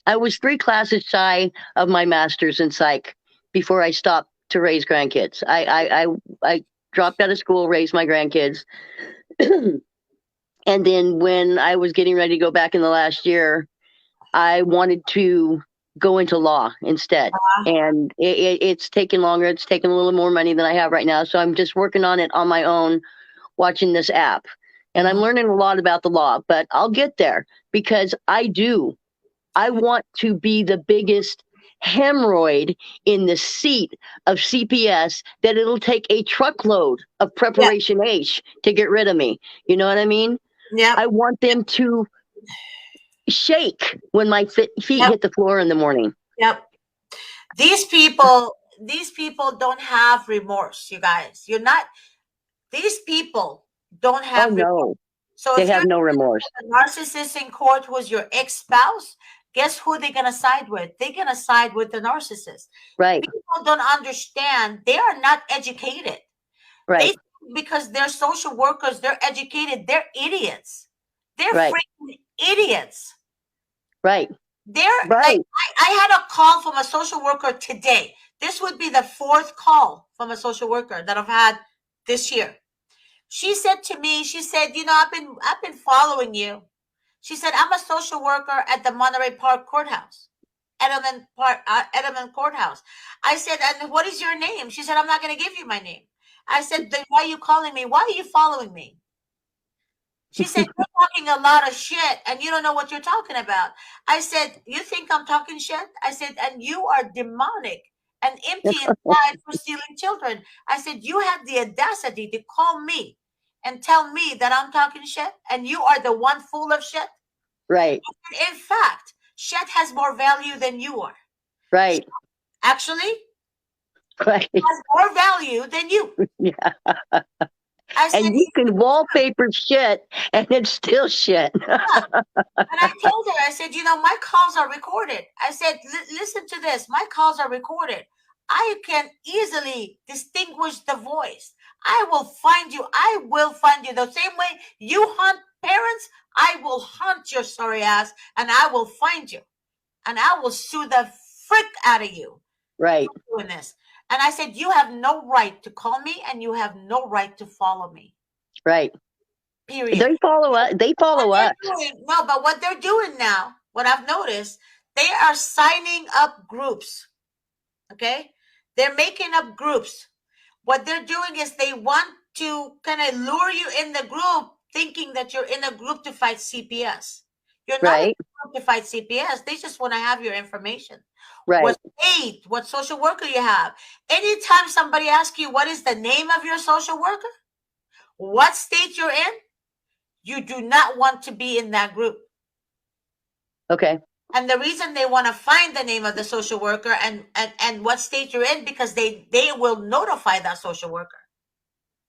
[SPEAKER 2] I was 3 classes shy of my master's in psych before I stopped to raise grandkids. I dropped out of school, raised my grandkids, and then when I was getting ready to go back in the last year, I wanted to go into law instead. And it's taken longer. It's taken a little more money than I have right now. So I'm just working on it on my own, watching this app. And I'm learning a lot about the law, but I'll get there because I want to be the biggest hemorrhoid in the seat of CPS that it'll take a truckload of
[SPEAKER 1] Yep.
[SPEAKER 2] preparation H to get rid of me. You know what I mean?
[SPEAKER 1] Yep.
[SPEAKER 2] I want them to shake when my feet
[SPEAKER 1] Yep.
[SPEAKER 2] hit the floor in the morning.
[SPEAKER 1] Yep. These people don't have remorse, you guys. You're not, these people don't
[SPEAKER 2] Oh
[SPEAKER 1] have remorse.
[SPEAKER 2] no,
[SPEAKER 1] So
[SPEAKER 2] they
[SPEAKER 1] if you're
[SPEAKER 2] have no remorse.
[SPEAKER 1] a narcissist in court who's your ex-spouse, guess who they're gonna side with? They're gonna side with the narcissist.
[SPEAKER 2] Right,
[SPEAKER 1] People don't understand. They are not educated. They
[SPEAKER 2] right,
[SPEAKER 1] think because they're social workers, they're educated. They're idiots. They're
[SPEAKER 2] right,
[SPEAKER 1] freaking idiots.
[SPEAKER 2] right,
[SPEAKER 1] They're like,
[SPEAKER 2] right.
[SPEAKER 1] I had a call from a social worker today. This would be the 4th call from a social worker that I've had this year. She said to me, she said, I've been following you. She said, I'm a social worker at the Monterey Park Courthouse. Edelman Courthouse. I said, and what is your name? She said, I'm not going to give you my name. I said, then why are you calling me? Why are you following me? She said, you're talking a lot of shit and you don't know what you're talking about. I said, you think I'm talking shit? I said, and you are demonic and empty inside for stealing children. I said, you have the audacity to call me and tell me that I'm talking shit and you are the one full of shit.
[SPEAKER 2] Right,
[SPEAKER 1] In fact, shit has more value than you are.
[SPEAKER 2] right,
[SPEAKER 1] Actually,
[SPEAKER 2] right.
[SPEAKER 1] has more value than you.
[SPEAKER 2] Yeah.
[SPEAKER 1] I said,
[SPEAKER 2] And you can wallpaper shit and it's still shit.
[SPEAKER 1] yeah. And I told her, I said, my calls are recorded. I said, listen to this. My calls are recorded. I can easily distinguish the voice. I will find you. I will find you. The same way you hunt parents, I will hunt your sorry ass and I will find you. And I will sue the frick out of you
[SPEAKER 2] Right,
[SPEAKER 1] for doing this. And I said, you have no right to call me and you have no right to follow me.
[SPEAKER 2] right.
[SPEAKER 1] Period.
[SPEAKER 2] They follow us. They follow us.
[SPEAKER 1] No, but what they're doing now, what I've noticed, they are signing up groups. Okay? They're making up groups. What they're doing is they want to kind of lure you in the group thinking that you're in a group to fight CPS. You're not in
[SPEAKER 2] Right,
[SPEAKER 1] a group to fight CPS. They just want to have your information.
[SPEAKER 2] right,
[SPEAKER 1] What state, what social worker you have. Anytime somebody asks you what is the name of your social worker, what state you're in, you do not want to be in that group.
[SPEAKER 2] okay.
[SPEAKER 1] And the reason they want to find the name of the social worker and what state you're in, because they will notify that social worker.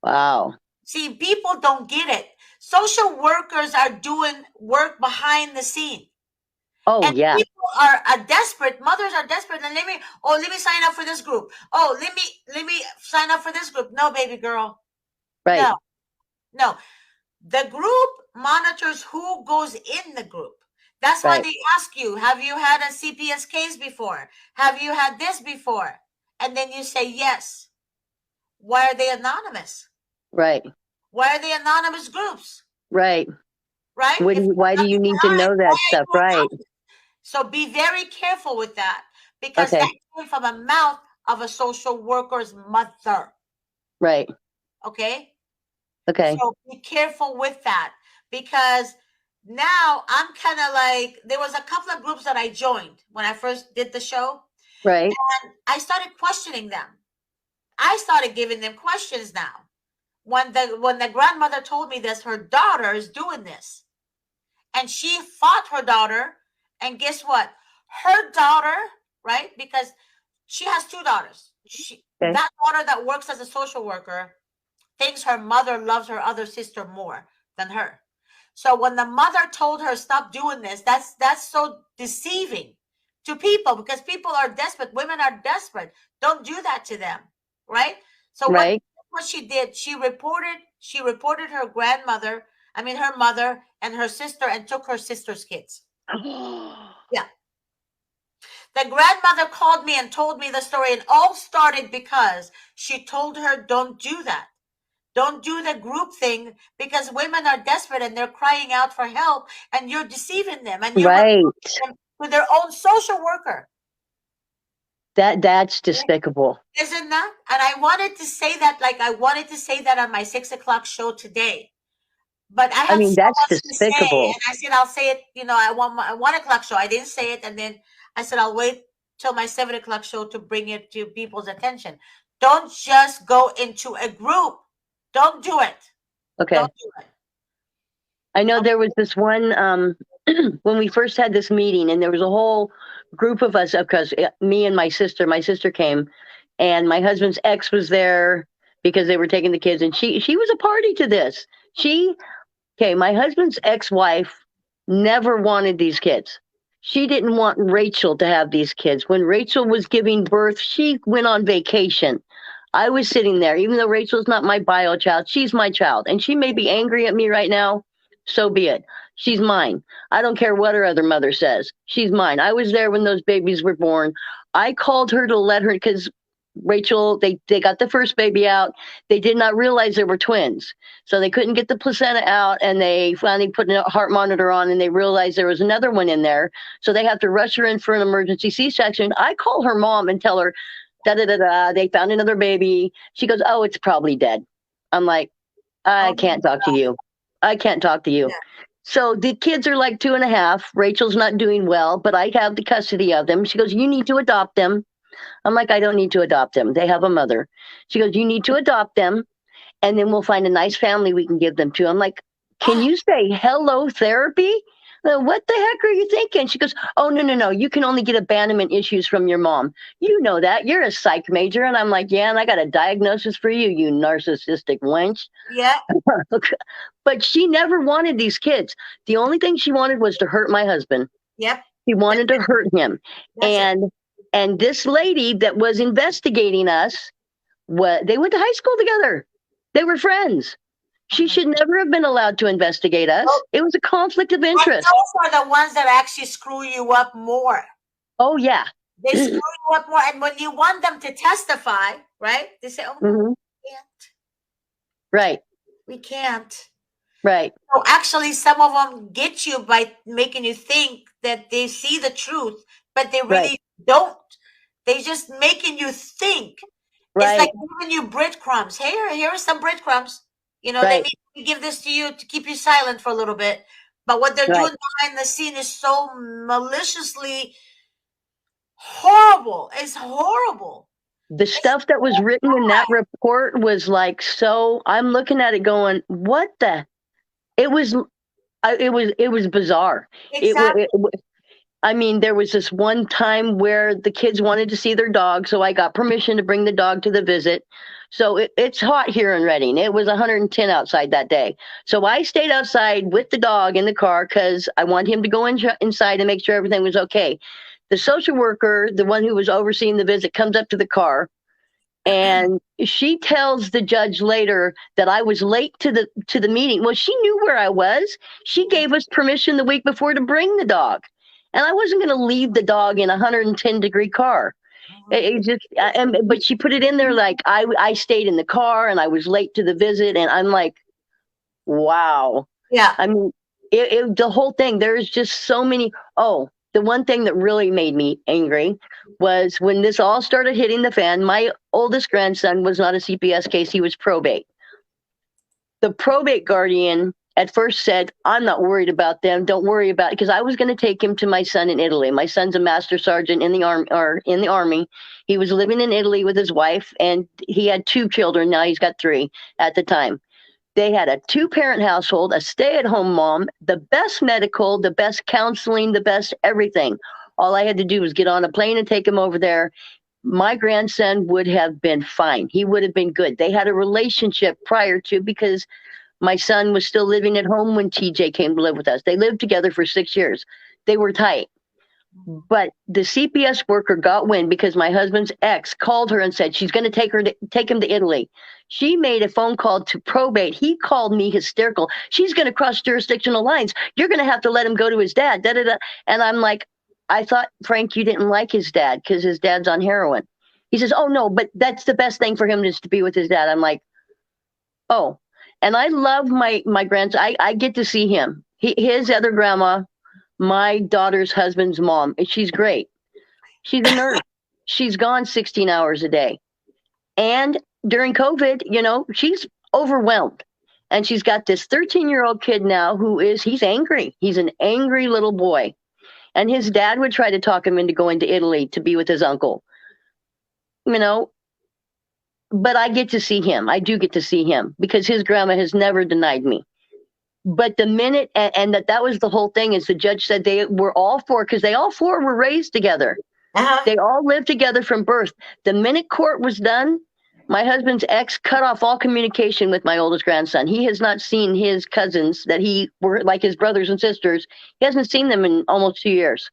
[SPEAKER 2] Wow.
[SPEAKER 1] See, people don't get it. Social workers are doing work behind the scene.
[SPEAKER 2] Oh,
[SPEAKER 1] And
[SPEAKER 2] yeah.
[SPEAKER 1] people are desperate. Mothers are desperate. And let me sign up for this group. Oh, let me sign up for this group. No, baby girl.
[SPEAKER 2] Right,
[SPEAKER 1] No. The group monitors who goes in the group. That's why
[SPEAKER 2] right,
[SPEAKER 1] they ask you, have you had a CPS case before? Have you had this before? And then you say yes. Why are they anonymous?
[SPEAKER 2] right,
[SPEAKER 1] Why are they anonymous groups?
[SPEAKER 2] right.
[SPEAKER 1] Right?
[SPEAKER 2] Why do you need to know that stuff? Right.
[SPEAKER 1] So be very careful with that because
[SPEAKER 2] Okay.
[SPEAKER 1] that came from a mouth of a social worker's mother.
[SPEAKER 2] Right.
[SPEAKER 1] Okay?
[SPEAKER 2] Okay.
[SPEAKER 1] So be careful with that because now I'm kind of like, there was a couple of groups that I joined when I first did the show.
[SPEAKER 2] Right.
[SPEAKER 1] And I started questioning them. I started giving them questions now. When the grandmother told me this, her daughter is doing this. And she fought her daughter. And guess what? Her daughter, right? Because she has 2 daughters.
[SPEAKER 2] Okay.
[SPEAKER 1] That daughter that works as a social worker thinks her mother loves her other sister more than her. So when the mother told her stop doing this, that's so deceiving to people, because people are desperate. Women are desperate. Don't do that to them, right? So
[SPEAKER 2] Right.
[SPEAKER 1] what she did, she reported her grandmother, I mean her mother and her sister, and took her sister's kids. Yeah. The grandmother called me and told me the story, and all started because she told her, don't do that. Don't do the group thing, because women are desperate and they're crying out for help, and you're deceiving them, and you're
[SPEAKER 2] Right.
[SPEAKER 1] reporting them to their own social worker.
[SPEAKER 2] That's despicable.
[SPEAKER 1] Isn't that? And I wanted to say that, like I wanted to say that on my 6 o'clock show today. But I
[SPEAKER 2] I
[SPEAKER 1] have
[SPEAKER 2] mean,
[SPEAKER 1] so
[SPEAKER 2] that's
[SPEAKER 1] much to say,
[SPEAKER 2] despicable.
[SPEAKER 1] and I said I'll say it. I want my 1 o'clock show. I didn't say it, and then I said I'll wait till my 7 o'clock show to bring it to people's attention. Don't just go into a group. Don't do it.
[SPEAKER 2] Okay.
[SPEAKER 1] Don't do it.
[SPEAKER 2] I know there was this one when we first had this meeting, and there was a whole group of us, because me and my sister came, and my husband's ex was there because they were taking the kids, and she was a party to this. My husband's ex-wife never wanted these kids. She didn't want Rachel to have these kids. When Rachel was giving birth, she went on vacation. I was sitting there, even though Rachel's not my bio child, she's my child. And she may be angry at me right now. So be it. She's mine. I don't care what her other mother says. She's mine. I was there when those babies were born. I called her to let her, because Rachel, they got the first baby out. They did not realize they were twins. So they couldn't get the placenta out, and they finally put a heart monitor on, and they realized there was another one in there. So they have to rush her in for an emergency C-section. I call her mom and tell her, they found another baby. She goes, oh, it's probably dead. I'm like, I can't talk to you. I can't talk to you.
[SPEAKER 1] Yeah.
[SPEAKER 2] So the kids are like 2.5. Rachel's not doing well, but I have the custody of them. She goes, you need to adopt them. I'm like, I don't need to adopt them. They have a mother. She goes, you need to adopt them, and then we'll find a nice family we can give them to. I'm like, can you say hello therapy? What the heck are you thinking? She goes, oh, no. You can only get abandonment issues from your mom. You know that. You're a psych major. And I'm like, yeah, and I got a diagnosis for you, you narcissistic wench.
[SPEAKER 1] Yeah.
[SPEAKER 2] But she never wanted these kids. The only thing she wanted was to hurt my husband.
[SPEAKER 1] Yep.
[SPEAKER 2] She wanted to hurt him. And this lady that was investigating us, they went to high school together. They were friends. She should never have been allowed to investigate us. It was a conflict of interest.
[SPEAKER 1] And those are the ones that actually screw you up more.
[SPEAKER 2] Oh, yeah.
[SPEAKER 1] They screw you up more. And when you want them to testify, right? They say, oh, no, we can't.
[SPEAKER 2] Right.
[SPEAKER 1] We can't.
[SPEAKER 2] Right.
[SPEAKER 1] So actually, some of them get you by making you think that they see the truth, but they really don't. They just making you think. It's like giving you breadcrumbs. Here are some breadcrumbs. They give this to you to keep you silent for a little bit. But what they're doing behind the scene is so maliciously horrible. It's horrible.
[SPEAKER 2] The stuff that was written in that report was like, so I'm looking at it going, what the? It was bizarre.
[SPEAKER 1] Exactly.
[SPEAKER 2] I mean, there was this one time where the kids wanted to see their dog, so I got permission to bring the dog to the visit. So it's hot here in Redding. It was 110 outside that day. So I stayed outside with the dog in the car because I want him to go inside and make sure everything was okay. The social worker, the one who was overseeing the visit, comes up to the car, and she tells the judge later that I was late to the meeting. Well, she knew where I was. She gave us permission the week before to bring the dog. And I wasn't going to leave the dog in a 110-degree car. But she put it in there like I stayed in the car and I was late to the visit. And I'm like, wow.
[SPEAKER 1] Yeah.
[SPEAKER 2] I mean, the whole thing, there's just so many. Oh, the one thing that really made me angry was when this all started hitting the fan. My oldest grandson was not a CPS case. He was probate. The probate guardian at first said, I'm not worried about them. Don't worry about it. Because I was going to take him to my son in Italy. My son's a master sergeant in the army. He was living in Italy with his wife, and he had 2 children. Now he's got 3 at the time. They had a 2-parent household, a stay-at-home mom, the best medical, the best counseling, the best everything. All I had to do was get on a plane and take him over there. My grandson would have been fine. He would have been good. They had a relationship prior to, because My son was still living at home when TJ came to live with us. They lived together for 6 years. They were tight. But the CPS worker got wind because my husband's ex called her and said she's going to take him to Italy. She made a phone call to probate. He called me hysterical. She's going to cross jurisdictional lines. You're going to have to let him go to his dad. Da, da, da. And I'm like, I thought, Frank, you didn't like his dad because his dad's on heroin. He says, oh, no, but that's the best thing for him is to be with his dad. I'm like, oh. And I love my grandson. I get to see him. His other grandma, my daughter's husband's mom, she's great. She's a nurse. She's gone 16 hours a day. And during COVID, she's overwhelmed. And she's got this 13-year-old kid now he's angry. He's an angry little boy. And his dad would try to talk him into going to Italy to be with his uncle. But I get to see him. I do get to see him because his grandma has never denied me. But the minute, and that was the whole thing, is the judge said they were all four, because they all four were raised together.
[SPEAKER 1] Uh-huh.
[SPEAKER 2] They all lived together from birth. The minute court was done, my husband's ex cut off all communication with my oldest grandson. He has not seen his cousins that he were like his brothers and sisters. He hasn't seen them in almost 2 years.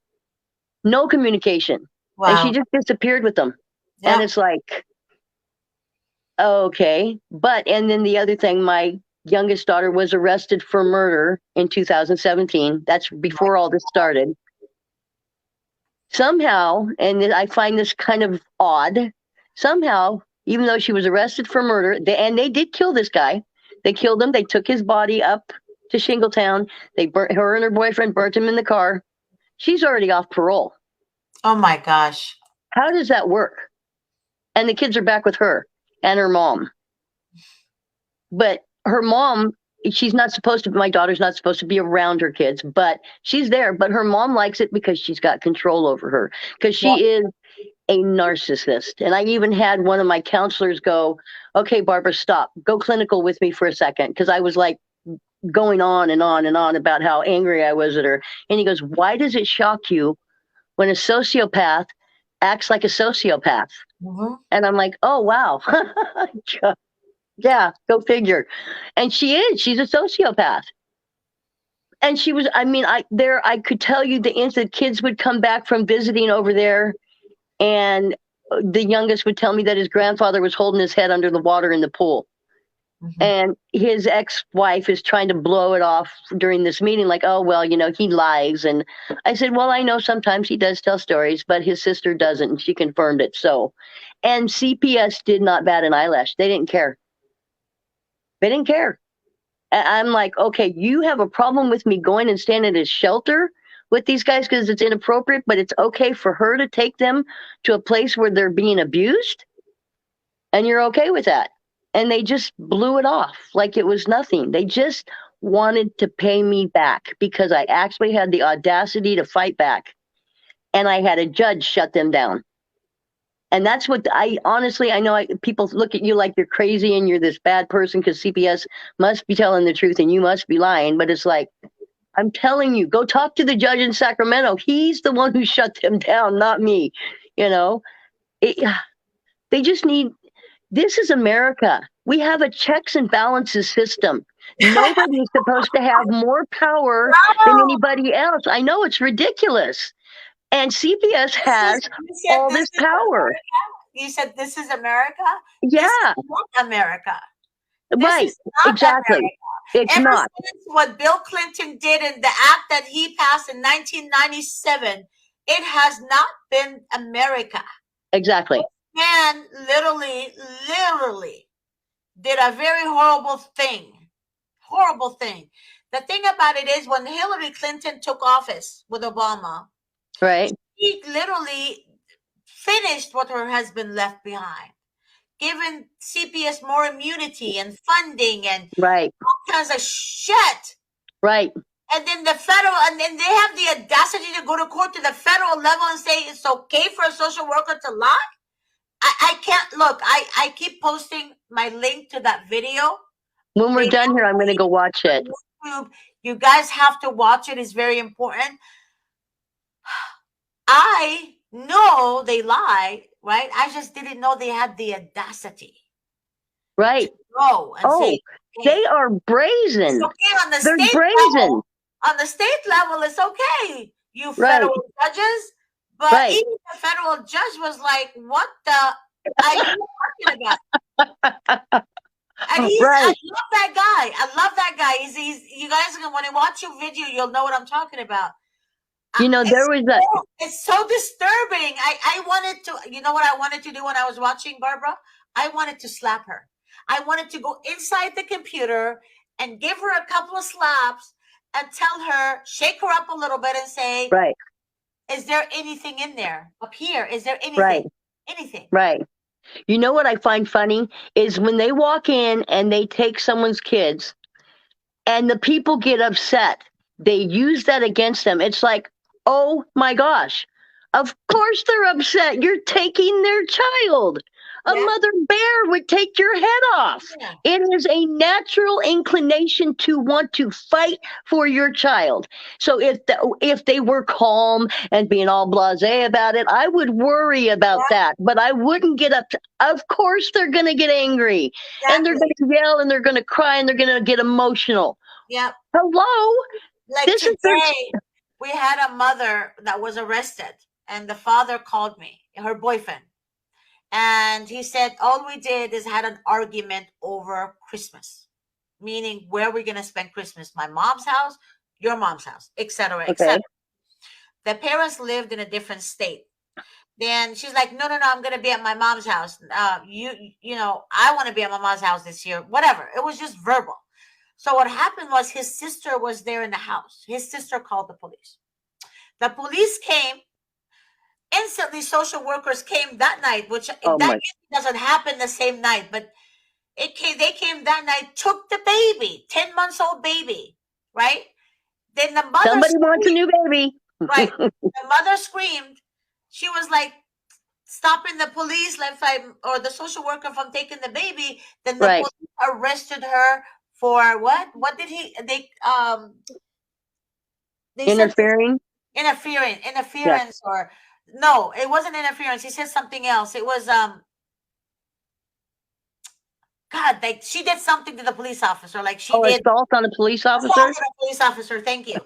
[SPEAKER 2] No communication.
[SPEAKER 1] Wow.
[SPEAKER 2] And she just disappeared with them.
[SPEAKER 1] Yeah.
[SPEAKER 2] And it's like, okay. And then the other thing, my youngest daughter was arrested for murder in 2017. That's before all this started. Somehow, and I find this kind of odd, somehow, even though she was arrested for murder, they did kill this guy. They killed him. They took his body up to Shingletown. Her and her boyfriend burnt him in the car. She's already off parole.
[SPEAKER 1] Oh my gosh.
[SPEAKER 2] How does that work? And the kids are back with her and her mom. But her mom, my daughter's not supposed to be around her kids, but she's there. But her mom likes it because she's got control over her, because she is a narcissist. And I even had one of my counselors go, okay, Barbara, stop. Go clinical with me for a second. Because I was like going on and on and on about how angry I was at her. And he goes, why does it shock you when a sociopath acts like a sociopath?
[SPEAKER 1] Mm-hmm.
[SPEAKER 2] And I'm like, oh, wow. Yeah, go figure. And she's a sociopath. And she was, I could tell you the instant kids would come back from visiting over there, and the youngest would tell me that his grandfather was holding his head under the water in the pool. Mm-hmm. And his ex-wife is trying to blow it off during this meeting, like, oh, well, he lies. And I said, well, I know sometimes he does tell stories, but his sister doesn't, and she confirmed it. So, and CPS did not bat an eyelash. They didn't care. They didn't care. I'm like, okay, you have a problem with me going and standing at a shelter with these guys because it's inappropriate, but it's okay for her to take them to a place where they're being abused? And you're okay with that? And they just blew it off like it was nothing. They just wanted to pay me back because I actually had the audacity to fight back. And I had a judge shut them down. And that's what I know people look at you like you're crazy and you're this bad person because CPS must be telling the truth and you must be lying. But it's like, I'm telling you, go talk to the judge in Sacramento. He's the one who shut them down, not me. They just need, this is America. We have a checks and balances system. Nobody's supposed to have more power than anybody else. I know it's ridiculous. And CPS has all this power.
[SPEAKER 1] You said this is America?
[SPEAKER 2] Yeah.
[SPEAKER 1] This is not America.
[SPEAKER 2] Right. Exactly.
[SPEAKER 1] America.
[SPEAKER 2] It's
[SPEAKER 1] Ever
[SPEAKER 2] not.
[SPEAKER 1] Since what Bill Clinton did in the act that he passed in 1997, it has not been America.
[SPEAKER 2] Exactly.
[SPEAKER 1] This man literally did a very horrible thing. Horrible thing. The thing about it is when Hillary Clinton took office with Obama,
[SPEAKER 2] right,
[SPEAKER 1] she literally finished what her husband left behind, giving CPS more immunity and funding and
[SPEAKER 2] right,
[SPEAKER 1] all kinds of shit.
[SPEAKER 2] Right.
[SPEAKER 1] And then and then they have the audacity to go to court to the federal level and say it's okay for a social worker to lie. I can't look. I keep posting my link to that video.
[SPEAKER 2] When we're done here, I'm going to go watch it.
[SPEAKER 1] YouTube. You guys have to watch it. It's very important. I know they lie, right? I just didn't know they had the audacity.
[SPEAKER 2] Right.
[SPEAKER 1] To go and say,
[SPEAKER 2] They are brazen.
[SPEAKER 1] It's okay on the
[SPEAKER 2] They're
[SPEAKER 1] state
[SPEAKER 2] brazen.
[SPEAKER 1] level. On the state level, it's okay. You
[SPEAKER 2] Right.
[SPEAKER 1] federal judges, but
[SPEAKER 2] Right.
[SPEAKER 1] even the federal judge was like, "What the are you talking about?" And I
[SPEAKER 2] Right.
[SPEAKER 1] love that guy. I love that guy. He's. You guys, when you watch your video, you'll know what I'm talking about.
[SPEAKER 2] You know, there was a.
[SPEAKER 1] It's so disturbing. I wanted to. You know what I wanted to do when I was watching Barbara? I wanted to slap her. I wanted to go inside the computer and give her a couple of slaps and tell her, shake her up a little bit and say,
[SPEAKER 2] Right.
[SPEAKER 1] "Is there anything in there up here? Is there anything?
[SPEAKER 2] Right.
[SPEAKER 1] Anything?"
[SPEAKER 2] Right. You know what I find funny is when they walk in and they take someone's kids and the people get upset, they use that against them. It's like, oh my gosh, of course they're upset. You're taking their child. A
[SPEAKER 1] Yeah.
[SPEAKER 2] mother bear would take your head off.
[SPEAKER 1] Yeah.
[SPEAKER 2] It is a natural inclination to want to fight for your child. So if they were calm and being all blasé about it, I would worry about that. But I wouldn't get up. Of course they're going to get angry. And they're going to yell and they're going to cry and they're going to get emotional.
[SPEAKER 1] Yep.
[SPEAKER 2] Hello?
[SPEAKER 1] Like
[SPEAKER 2] This is
[SPEAKER 1] today, we had a mother that was arrested, and the father called me, her boyfriend, and he said, all we did is had an argument over Christmas, meaning where we're going to spend Christmas, my mom's house, your mom's house, etc., etc. The parents lived in a different state. Then she's like, no, I'm going to be at my mom's house. You know, I want to be at my mom's house this year, whatever. It was just verbal. So what happened was his sister was there in the house. His sister called the police. The police came. Instantly, social workers came that night, which that doesn't happen the same night, but it came. They came that night, took the baby, 10 months old baby, right? Then the mother
[SPEAKER 2] somebody wants a new baby.
[SPEAKER 1] Right. The mother screamed. She was like stopping the police, like or the social worker from taking the baby. Then the police arrested her for what? What did they
[SPEAKER 2] interfering?
[SPEAKER 1] Interference, or no, it wasn't interference. He said something else. It was God, like she did something to the police officer. Like she did
[SPEAKER 2] assault on a police officer.
[SPEAKER 1] Assault on a police officer. Thank you.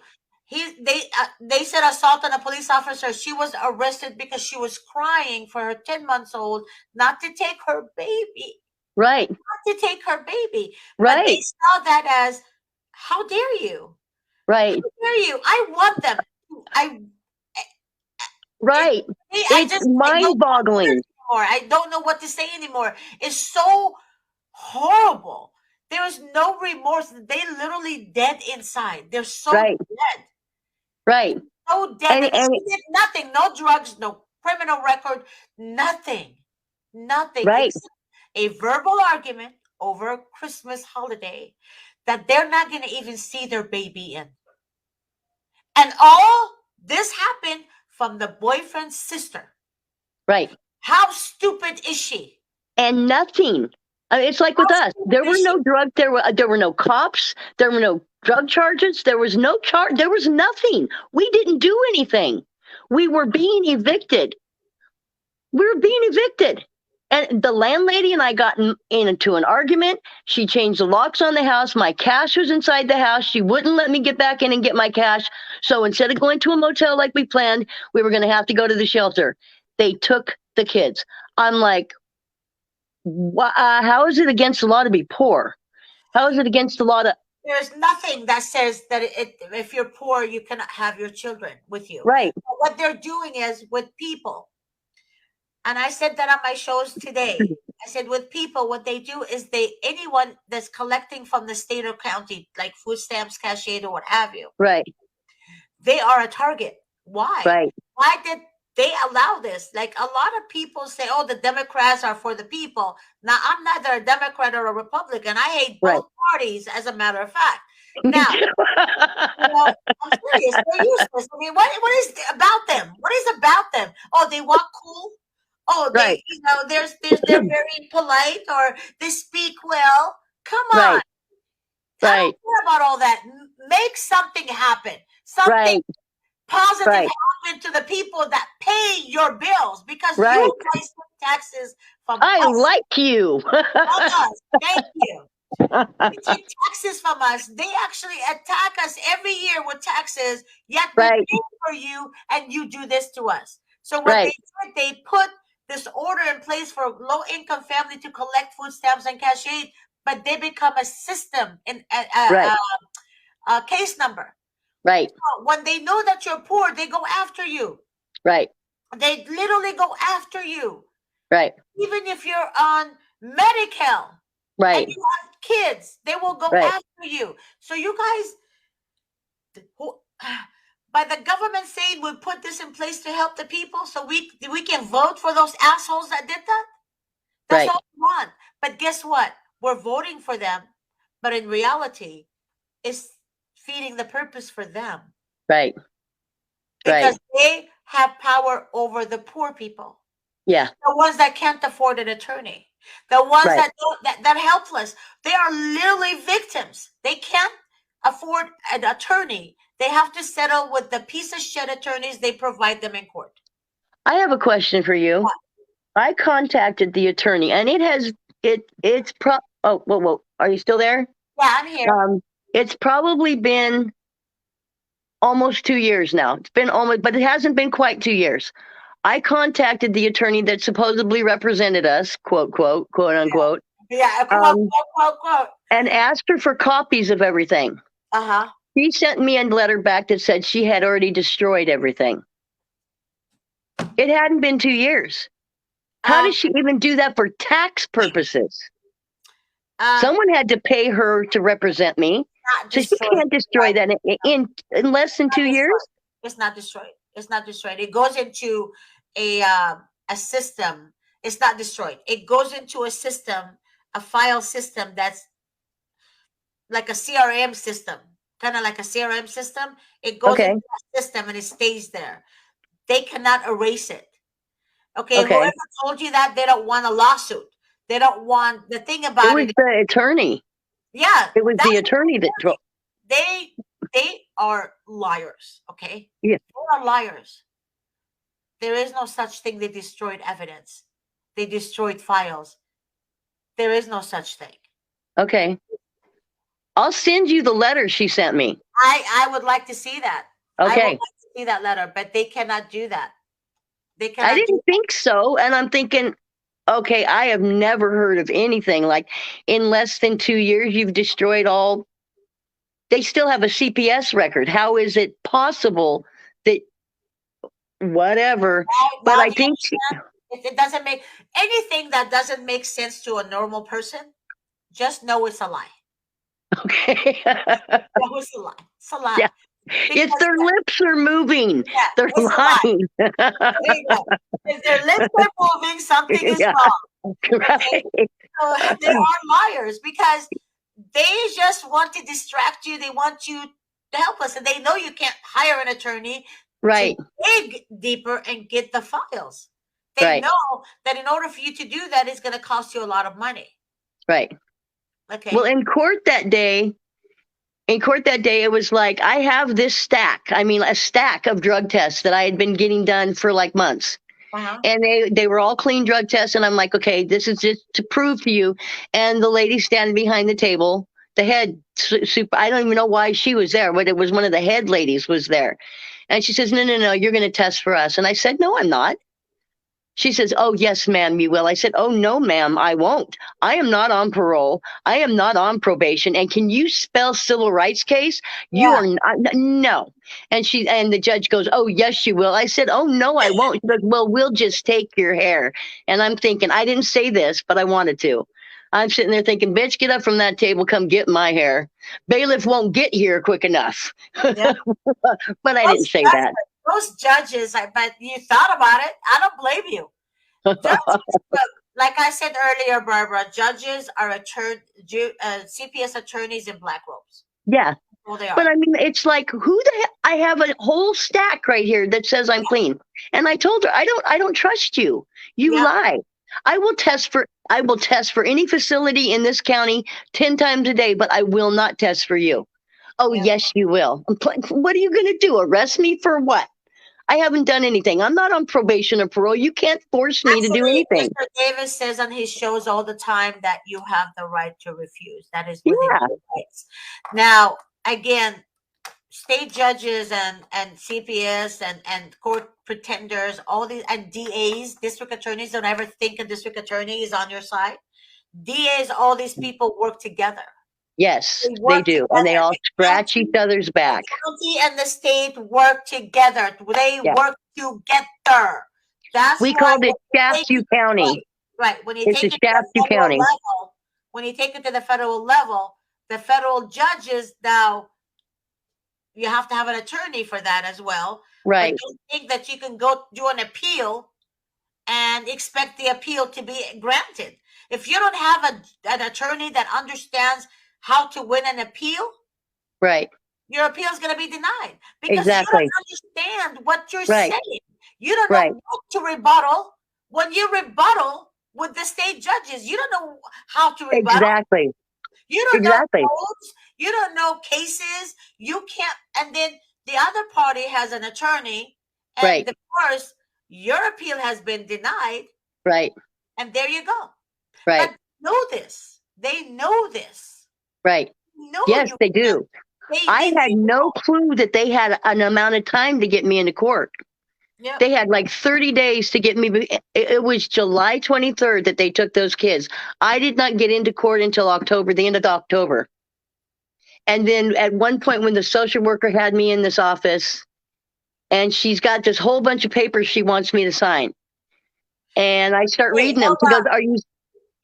[SPEAKER 1] They said assault on a police officer. She was arrested because she was crying for her 10 months old not to take her baby.
[SPEAKER 2] Right.
[SPEAKER 1] Not to take her baby.
[SPEAKER 2] Right.
[SPEAKER 1] But they saw that as, how dare you?
[SPEAKER 2] Right.
[SPEAKER 1] How dare you? I want them.
[SPEAKER 2] Right. It's mind-boggling.
[SPEAKER 1] I don't know what to say anymore. It's so horrible. There is no remorse. They literally dead inside. They're so dead.
[SPEAKER 2] Right.
[SPEAKER 1] So dead. And she did nothing. No drugs, no criminal record, nothing. Nothing.
[SPEAKER 2] Right.
[SPEAKER 1] Except a verbal argument over a Christmas holiday that they're not going to even see their baby in. And all this happened from the boyfriend's sister.
[SPEAKER 2] Right.
[SPEAKER 1] How stupid is she?
[SPEAKER 2] And nothing. It's like with us. There were no drugs. There were no cops. There were no drug charges. There was no charge. There was nothing. We didn't do anything. We were being evicted. And the landlady and I got into an argument. She changed the locks on the house. My cash was inside the house. She wouldn't let me get back in and get my cash. So instead of going to a motel like we planned, we were going to have to go to the shelter. They took the kids. I'm like, how is it against the law to be poor? How is it against the law to...
[SPEAKER 1] There's nothing that says that if you're poor, you cannot have your children with you.
[SPEAKER 2] Right.
[SPEAKER 1] But what they're doing is with people, and I said that on my shows today, I said with people, what they do is anyone that's collecting from the state or county, like food stamps, CashApp, or what have you.
[SPEAKER 2] Right.
[SPEAKER 1] They are a target. Why?
[SPEAKER 2] Right.
[SPEAKER 1] Why did they allow this? Like a lot of people say, oh, the Democrats are for the people. Now, I'm neither a Democrat or a Republican. I hate both parties, as a matter of fact. Now, I'm serious. They're useless. I mean, what is about them? What is about them? Oh, they walk cool. Oh, they, they're very polite, or they speak well. Come on.
[SPEAKER 2] Right.
[SPEAKER 1] I don't care about all that. Make something happen. Something positive happen to the people that pay your bills, because you guys pay taxes from us.
[SPEAKER 2] Like you.
[SPEAKER 1] From us. Thank you. They take taxes from us. They actually attack us every year with taxes, yet we
[SPEAKER 2] Right.
[SPEAKER 1] pay for you and you do this to us. So what they
[SPEAKER 2] Right.
[SPEAKER 1] did, they put this order in place for low-income family to collect food stamps and cash aid, but they become a system in
[SPEAKER 2] Right.
[SPEAKER 1] a case number.
[SPEAKER 2] Right.
[SPEAKER 1] So when they know that you're poor, they go after you.
[SPEAKER 2] Right.
[SPEAKER 1] They literally go after you.
[SPEAKER 2] Right.
[SPEAKER 1] Even if you're on medical and
[SPEAKER 2] Right.
[SPEAKER 1] you have kids, they will go
[SPEAKER 2] Right.
[SPEAKER 1] after you. So you guys, by the government saying we put this in place to help the people, so we can vote for those assholes that did that. That's
[SPEAKER 2] Right.
[SPEAKER 1] all we want. But guess what? We're voting for them, but in reality, it's feeding the purpose for them
[SPEAKER 2] Right.
[SPEAKER 1] because
[SPEAKER 2] Right.
[SPEAKER 1] they have power over the poor people,
[SPEAKER 2] Yeah.
[SPEAKER 1] the ones that can't afford an attorney, the ones
[SPEAKER 2] Right.
[SPEAKER 1] that don't, that helpless. They are literally victims. They can't afford an attorney. They have to settle with the piece of shit attorneys they provide them in court.
[SPEAKER 2] I have a question for you.
[SPEAKER 1] What?
[SPEAKER 2] I contacted the attorney, and it's oh, whoa, are you still there?
[SPEAKER 1] Yeah, I'm here.
[SPEAKER 2] It's probably been almost 2 years now. It's been almost, but it hasn't been quite 2 years. I contacted the attorney that supposedly represented us, quote unquote,
[SPEAKER 1] Yeah, quote, quote.
[SPEAKER 2] and asked her for copies of everything.
[SPEAKER 1] Uh-huh.
[SPEAKER 2] She sent me a letter back that said she had already destroyed everything. It hadn't been 2 years. How does she even do that for tax purposes? Someone had to pay her to represent me. So she can't destroy that in less than 2 years?
[SPEAKER 1] It's not destroyed. It's not destroyed. It goes into a system. It's not destroyed. It goes into a system, a file system that's like a CRM system, kind of like a CRM system. It goes into a system and it stays there. They cannot erase it. Okay, whoever told you that, they don't want a lawsuit. They don't want the thing about it.
[SPEAKER 2] It was the attorney.
[SPEAKER 1] Yeah,
[SPEAKER 2] it was the attorney that drove.
[SPEAKER 1] They are liars. Okay,
[SPEAKER 2] yeah,
[SPEAKER 1] they are liars. There is no such thing. They destroyed evidence. They destroyed files. There is no such thing.
[SPEAKER 2] Okay, I'll send you the letter she sent me.
[SPEAKER 1] I would like to see that.
[SPEAKER 2] Okay,
[SPEAKER 1] I would like to see that letter, but they cannot do that. They cannot.
[SPEAKER 2] I didn't think so, and I'm thinking, okay, I have never heard of anything like in less than 2 years you've destroyed all. They still have a CPS record. How is it possible that whatever? But I think
[SPEAKER 1] it doesn't make anything that doesn't make sense to a normal person. Just know it's a lie.
[SPEAKER 2] Okay.
[SPEAKER 1] No, it's a lie. It's a lie.
[SPEAKER 2] Yeah. It's their lips are moving.
[SPEAKER 1] Yeah,
[SPEAKER 2] they're lying.
[SPEAKER 1] If their lips are moving, something is wrong.
[SPEAKER 2] Right.
[SPEAKER 1] So they are liars because they just want to distract you. They want you to help us, and they know you can't hire an attorney
[SPEAKER 2] right
[SPEAKER 1] to dig deeper and get the files. They know that in order for you to do that, it's going to cost you a lot of money.
[SPEAKER 2] Right.
[SPEAKER 1] Okay.
[SPEAKER 2] Well, in court that day, it was like, I have this stack. I mean, a stack of drug tests that I had been getting done for like months. And they were all clean drug tests. And I'm like, okay, this is just to prove to you. And the lady standing behind the table, the head super, I don't even know why she was there, but it was one of the head ladies was there. And she says, no, you're going to test for us. And I said, no, I'm not. She says, oh, yes, ma'am, you will. I said, oh, no, ma'am, I won't. I am not on parole. I am not on probation. And can you spell civil rights case? You are not. No. And the judge goes, oh, yes, you will. I said, oh, no, I won't. She goes, well, we'll just take your hair. And I'm thinking, I didn't say this, but I wanted to. I'm sitting there thinking, bitch, get up from that table. Come get my hair. Bailiff won't get here quick enough. Yeah. But I didn't say that.
[SPEAKER 1] Those judges, but you thought about it. I don't blame you. Judges, like I said earlier, Barbara, judges are CPS attorneys in black robes.
[SPEAKER 2] Yeah.
[SPEAKER 1] Well, they are.
[SPEAKER 2] But I mean, it's like, who the heck? I have a whole stack right here that says I'm clean. And I told her, I don't trust you. You lie. I will test for any facility in this county 10 times a day, but I will not test for you. Oh, yes, you will. What are you going to do? Arrest me for what? I haven't done anything. I'm not on probation or parole. You can't force me to do
[SPEAKER 1] Actually,
[SPEAKER 2] anything.
[SPEAKER 1] Mr. Davis says on his shows all the time that you have the right to refuse. That is within
[SPEAKER 2] Yeah.
[SPEAKER 1] your rights. Now, again, state judges and CPS and court pretenders, all these, and DAs, district attorneys, don't ever think a district attorney is on your side. DAs, all these people work together.
[SPEAKER 2] Yes,
[SPEAKER 1] They
[SPEAKER 2] they
[SPEAKER 1] work
[SPEAKER 2] do. And they
[SPEAKER 1] together.
[SPEAKER 2] all
[SPEAKER 1] The
[SPEAKER 2] scratch each other's back.
[SPEAKER 1] county and the state work together. They
[SPEAKER 2] Yeah.
[SPEAKER 1] work together. That's
[SPEAKER 2] We
[SPEAKER 1] why
[SPEAKER 2] called it
[SPEAKER 1] when you take
[SPEAKER 2] Shaftsview
[SPEAKER 1] it,
[SPEAKER 2] County.
[SPEAKER 1] right, when you
[SPEAKER 2] It's
[SPEAKER 1] take
[SPEAKER 2] a
[SPEAKER 1] it to the
[SPEAKER 2] Shaftsview
[SPEAKER 1] federal
[SPEAKER 2] County.
[SPEAKER 1] level, when you take it to the federal level, the federal judges now, you have to have an attorney for that as well.
[SPEAKER 2] Right.
[SPEAKER 1] But don't think that you can go do an appeal and expect the appeal to be granted. If you don't have an attorney that understands how to win an appeal,
[SPEAKER 2] Right.
[SPEAKER 1] your appeal is going to be denied because you
[SPEAKER 2] Exactly.
[SPEAKER 1] don't understand what you're
[SPEAKER 2] Right.
[SPEAKER 1] saying. You don't
[SPEAKER 2] Right.
[SPEAKER 1] know what to rebuttal. When you rebuttal with the state judges, you don't know how to rebuttal.
[SPEAKER 2] Exactly.
[SPEAKER 1] You don't
[SPEAKER 2] Exactly.
[SPEAKER 1] know codes. You don't know cases. You can't. And then the other party has an attorney, and
[SPEAKER 2] Right.
[SPEAKER 1] of course, your appeal has been denied.
[SPEAKER 2] Right.
[SPEAKER 1] And there you go.
[SPEAKER 2] Right.
[SPEAKER 1] But know this. They know this.
[SPEAKER 2] Right.
[SPEAKER 1] Know
[SPEAKER 2] Yes,
[SPEAKER 1] you
[SPEAKER 2] they
[SPEAKER 1] can't.
[SPEAKER 2] do. I had no clue that they had an amount of time to get me into court.
[SPEAKER 1] Yep.
[SPEAKER 2] They had like 30 days to get me. It was July 23rd that they took those kids. I did not get into court until October, the end of October. And then at one point when the social worker had me in this office, and she's got this whole bunch of papers she wants me to sign. And I start reading them. She goes, "Are you?"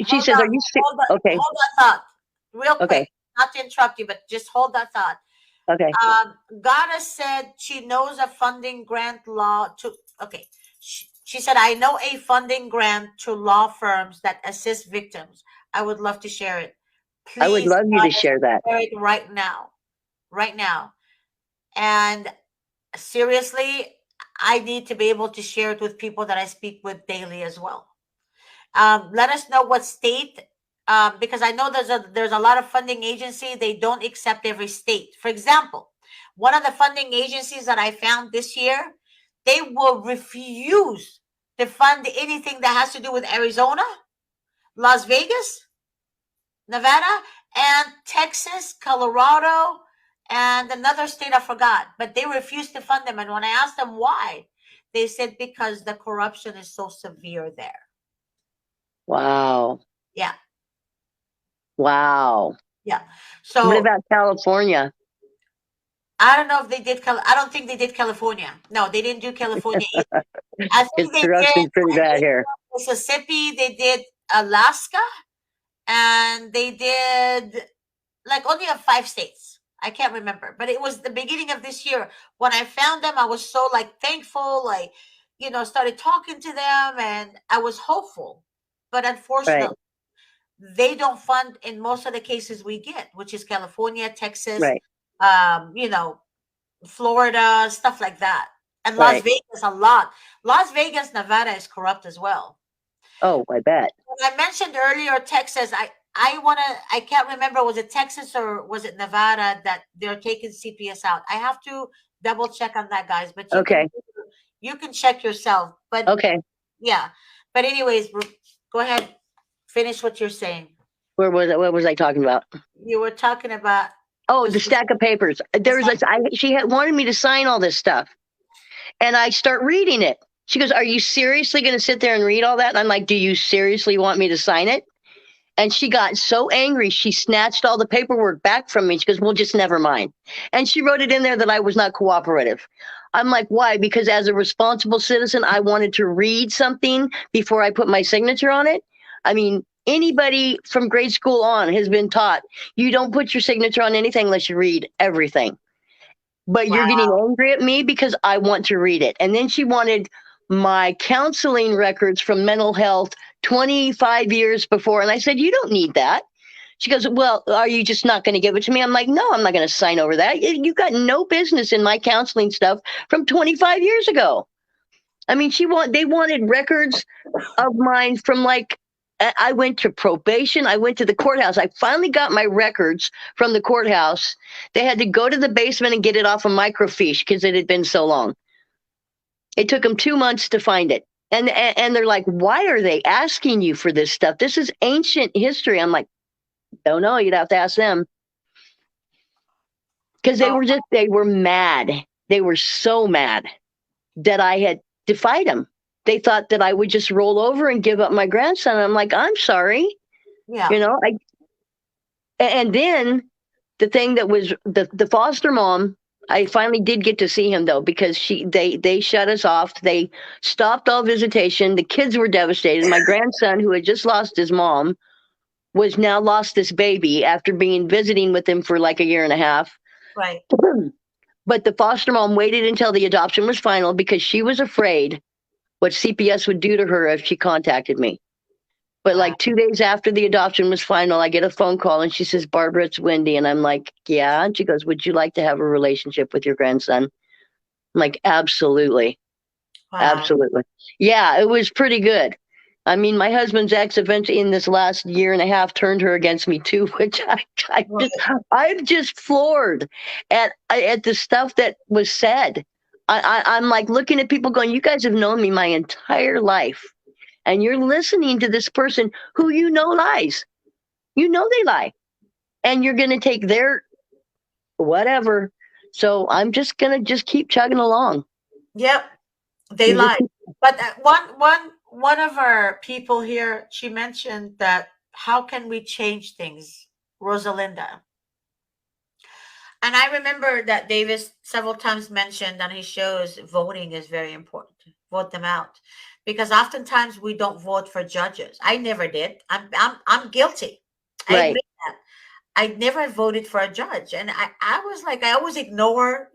[SPEAKER 2] She says, "Are you sick?" Okay.
[SPEAKER 1] Hold that thought real quick.
[SPEAKER 2] Okay.
[SPEAKER 1] Not to interrupt you, but just hold that thought.
[SPEAKER 2] Okay.
[SPEAKER 1] Goddess said she knows a funding grant law to, okay. She said, I know a funding grant to law firms that assist victims. I would love to share it. Please,
[SPEAKER 2] I would love you to share that.
[SPEAKER 1] share it right now. Right now. And seriously, I need to be able to share it with people that I speak with daily as well. Let us know what state, because I know there's a lot of funding agency. They don't accept every state. For example, one of the funding agencies that I found this year, they will refuse to fund anything that has to do with Arizona, Las Vegas, Nevada, and Texas, Colorado, and another state I forgot. But they refused to fund them. And when I asked them why, they said because the corruption is so severe there.
[SPEAKER 2] Wow.
[SPEAKER 1] Yeah.
[SPEAKER 2] Wow.
[SPEAKER 1] Yeah. So
[SPEAKER 2] what about California?
[SPEAKER 1] I don't know if they did. I don't think they did California. No, they didn't do California either. I think they did
[SPEAKER 2] pretty bad here.
[SPEAKER 1] Mississippi. They did Alaska, and they did like only 5 states. I can't remember, but it was the beginning of this year when I found them. I was so like thankful, like started talking to them, and I was hopeful. But unfortunately, they don't fund in most of the cases we get, which is California, Texas, Florida, stuff like that. And Las Vegas, a lot. Las Vegas, Nevada is corrupt as well.
[SPEAKER 2] Oh, I bet.
[SPEAKER 1] When I mentioned earlier Texas, I can't remember, was it Texas or was it Nevada that they're taking CPS out? I have to double check on that, guys. But you can check yourself. But yeah. But anyways, go ahead. Finish what you're saying.
[SPEAKER 2] What was I talking about?
[SPEAKER 1] You were talking about
[SPEAKER 2] the stack of papers. She had wanted me to sign all this stuff, and I start reading it. She goes, "Are you seriously going to sit there and read all that?" And I'm like, "Do you seriously want me to sign it?" And she got so angry, she snatched all the paperwork back from me. She goes, "Well, just never mind." And she wrote it in there that I was not cooperative. I'm like, why? Because as a responsible citizen, I wanted to read something before I put my signature on it. I mean, anybody from grade school on has been taught you don't put your signature on anything unless you read everything. But you're getting angry at me because I want to read it. And then she wanted my counseling records from mental health 25 years before. And I said, you don't need that. She goes, "Well, are you just not going to give it to me?" I'm like, "No, I'm not going to sign over that. You've got no business in my counseling stuff from 25 years ago." I mean, they wanted records of mine from like, I went to probation. I went to the courthouse. I finally got my records from the courthouse. They had to go to the basement and get it off a microfiche because it had been so long. It took them 2 months to find it. And they're like, why are they asking you for this stuff? This is ancient history. I'm like, don't know. You'd have to ask them. Because they were mad. They were so mad that I had defied them. They thought that I would just roll over and give up my grandson. I'm like, I'm sorry.
[SPEAKER 1] Yeah.
[SPEAKER 2] You know, and then the thing that was the foster mom, I finally did get to see him though, because they shut us off. They stopped all visitation. The kids were devastated. My grandson, who had just lost his mom, was now lost this baby after being visiting with him for like a year and a half.
[SPEAKER 1] Right.
[SPEAKER 2] But the foster mom waited until the adoption was final because she was afraid what CPS would do to her if she contacted me. But like 2 days after the adoption was final, I get a phone call and she says, Barbara, it's Wendy. And I'm like, yeah. And she goes, would you like to have a relationship with your grandson? I'm like, absolutely.
[SPEAKER 1] Wow.
[SPEAKER 2] Absolutely. Yeah, it was pretty good. I mean, my husband's ex eventually in this last year and a half turned her against me too, which I'm just floored at the stuff that was said. I'm like looking at people going, you guys have known me my entire life. And you're listening to this person who you know lies. You know they lie. And you're going to take their whatever. So I'm just going to just keep chugging along.
[SPEAKER 1] Yep. They lie. But one of our people here, she mentioned that how can we change things, Rosalinda? And I remember that Davis several times mentioned on his shows voting is very important. Vote them out. Because oftentimes we don't vote for judges. I never did. I'm guilty. I
[SPEAKER 2] Right.
[SPEAKER 1] admit that. I never voted for a judge. And I was like, I always ignore,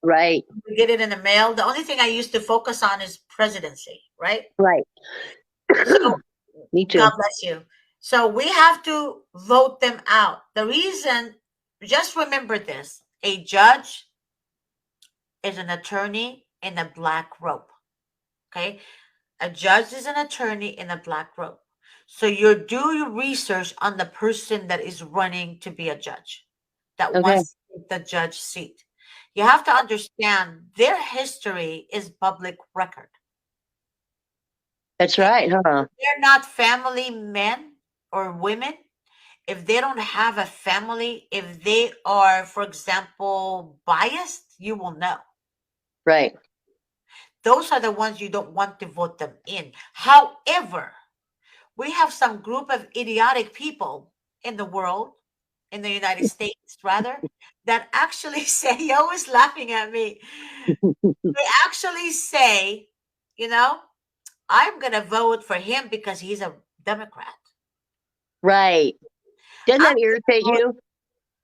[SPEAKER 2] Right.
[SPEAKER 1] we get it in the mail. The only thing I used to focus on is presidency, right?
[SPEAKER 2] Right.
[SPEAKER 1] So
[SPEAKER 2] Me too.
[SPEAKER 1] God bless you. So we have to vote them out. The reason, just remember this, a judge is an attorney in a black robe. Okay? A judge is an attorney in a black robe. So you do your research on the person that is running to be a judge, that wants to take the judge seat. You have to understand their history is public record.
[SPEAKER 2] That's right, huh?
[SPEAKER 1] They're not family men or women. If they don't have a family, if they are, for example, biased, you will know.
[SPEAKER 2] Right.
[SPEAKER 1] Those are the ones you don't want to vote them in. However, we have some group of idiotic people in the world, in the United States, rather, that actually say, you're always laughing at me. They actually say, I'm going to vote for him because he's a Democrat.
[SPEAKER 2] Right. Doesn't that irritate you?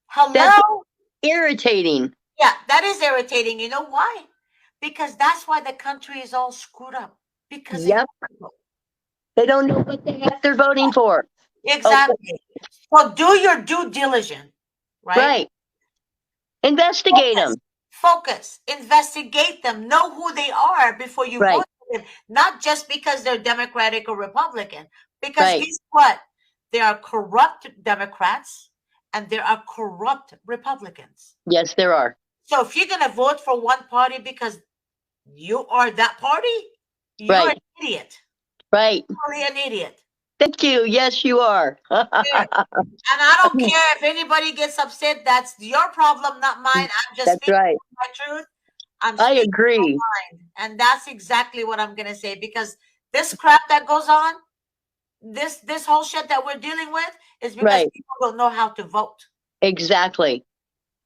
[SPEAKER 1] Hello?
[SPEAKER 2] That's irritating.
[SPEAKER 1] Yeah, that is irritating. You know why? Because that's why the country is all screwed up. Because
[SPEAKER 2] they don't know what the heck they're voting for.
[SPEAKER 1] Exactly. Okay. So do your due diligence, right?
[SPEAKER 2] Right. Investigate them.
[SPEAKER 1] Focus. Investigate them. Know who they are before you vote for them. Not just because they're Democratic or Republican. Because guess what? There are corrupt Democrats and there are corrupt Republicans.
[SPEAKER 2] Yes, there are.
[SPEAKER 1] So if you're going to vote for one party because you are that party, you're an idiot.
[SPEAKER 2] Right.
[SPEAKER 1] You're an idiot.
[SPEAKER 2] Thank you. Yes, you are.
[SPEAKER 1] And I don't care if anybody gets upset. That's your problem, not mine. I'm just speaking my truth.
[SPEAKER 2] I agree.
[SPEAKER 1] My mind. And that's exactly what I'm going to say, because this crap that goes on, this whole shit that we're dealing with is because people don't know how to vote. Exactly.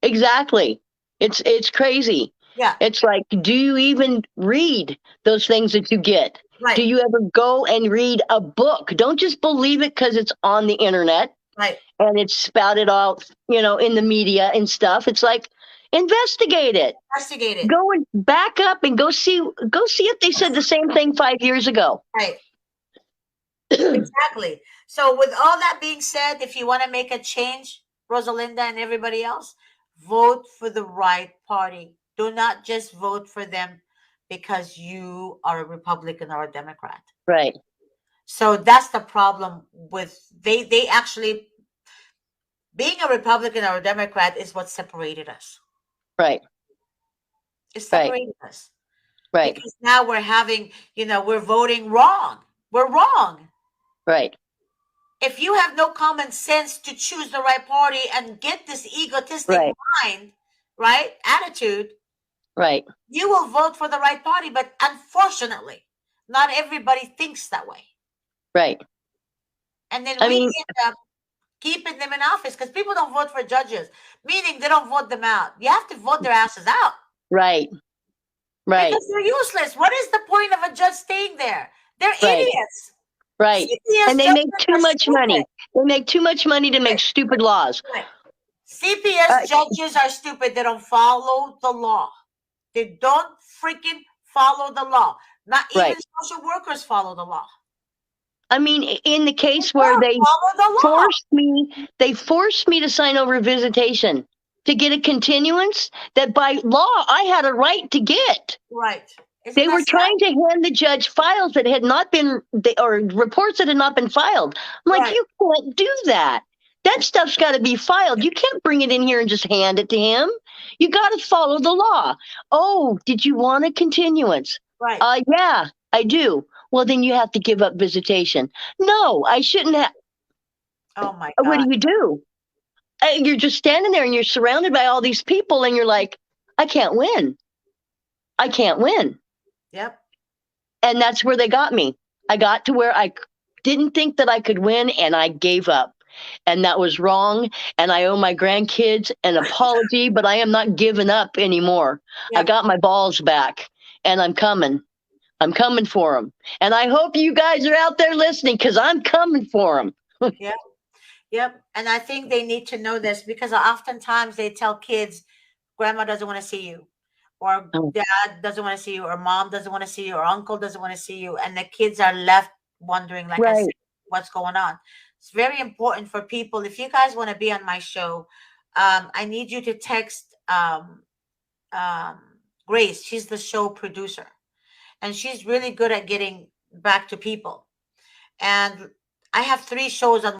[SPEAKER 2] It's crazy.
[SPEAKER 1] Yeah.
[SPEAKER 2] It's like, do you even read those things that you get?
[SPEAKER 1] Right.
[SPEAKER 2] Do you ever go and read a book? Don't just believe it because it's on the internet.
[SPEAKER 1] Right.
[SPEAKER 2] And it's spouted out, in the media and stuff. It's like, investigate it.
[SPEAKER 1] Investigate it.
[SPEAKER 2] Go and back up and go see if they said the same thing 5 years ago.
[SPEAKER 1] Right. Exactly. So with all that being said, if you want to make a change, Rosalinda and everybody else, vote for the right party. Do not just vote for them because you are a Republican or a Democrat.
[SPEAKER 2] Right.
[SPEAKER 1] So that's the problem with they actually, being a Republican or a Democrat is what separated us.
[SPEAKER 2] Right.
[SPEAKER 1] It separated us.
[SPEAKER 2] Right.
[SPEAKER 1] because now we're having, we're voting wrong. We're wrong.
[SPEAKER 2] Right.
[SPEAKER 1] If you have no common sense to choose the right party and get this egotistic
[SPEAKER 2] Right.
[SPEAKER 1] mind, right, attitude,
[SPEAKER 2] Right.
[SPEAKER 1] you will vote for the right party. But unfortunately, not everybody thinks that way.
[SPEAKER 2] Right.
[SPEAKER 1] And then
[SPEAKER 2] I
[SPEAKER 1] we
[SPEAKER 2] mean,
[SPEAKER 1] end up keeping them in office because people don't vote for judges, meaning they don't vote them out. You have to vote their asses out
[SPEAKER 2] right. Right.
[SPEAKER 1] because they're useless. What is the point of a judge staying there? They're
[SPEAKER 2] Right.
[SPEAKER 1] idiots.
[SPEAKER 2] Right.
[SPEAKER 1] CPS
[SPEAKER 2] And they make
[SPEAKER 1] judges
[SPEAKER 2] too
[SPEAKER 1] are
[SPEAKER 2] much money.
[SPEAKER 1] stupid.
[SPEAKER 2] They make too much money to make stupid laws.
[SPEAKER 1] Right.
[SPEAKER 2] Uh,
[SPEAKER 1] CPS judges are stupid. They don't follow the law. They don't freaking follow the law. Not even
[SPEAKER 2] right.
[SPEAKER 1] social workers follow the law.
[SPEAKER 2] I mean, in the
[SPEAKER 1] They
[SPEAKER 2] case where
[SPEAKER 1] don't follow the law.
[SPEAKER 2] they forced me to sign over visitation to get a continuance that by law I had a right to get.
[SPEAKER 1] Right. Isn't
[SPEAKER 2] They
[SPEAKER 1] that
[SPEAKER 2] were
[SPEAKER 1] sad?
[SPEAKER 2] trying to hand the judge files that had not been, or reports that had not been filed. I'm like,
[SPEAKER 1] Right.
[SPEAKER 2] you can't do that. That stuff's got to be filed. You can't bring it in here and just hand it to him. You got to follow the law. Oh, did you want a continuance?
[SPEAKER 1] Right.
[SPEAKER 2] Yeah, I do. Well, then you have to give up visitation. No, I shouldn't have.
[SPEAKER 1] Oh my
[SPEAKER 2] What
[SPEAKER 1] God.
[SPEAKER 2] do? You're just standing there and you're surrounded by all these people and you're like, I can't win. I can't win.
[SPEAKER 1] Yep.
[SPEAKER 2] And that's where they got me. I got to where I didn't think that I could win and I gave up. And that was wrong. And I owe my grandkids an apology, but I am not giving up anymore. I
[SPEAKER 1] Yep.
[SPEAKER 2] got my balls back and I'm coming. I'm coming for them. And I hope you guys are out there listening because I'm coming for them.
[SPEAKER 1] Yep. Yep. And I think they need to know this because oftentimes they tell kids, grandma doesn't want to see you, or
[SPEAKER 2] Oh.
[SPEAKER 1] dad doesn't want to see you, or mom doesn't want to see you, or uncle doesn't want to see you. And the kids are left wondering, like I said,
[SPEAKER 2] Right.
[SPEAKER 1] what's going on. It's very important for people. If you guys want to be on my show, I need you to text um, Grace. She's the show producer, and she's really good at getting back to people. And I have 3 shows on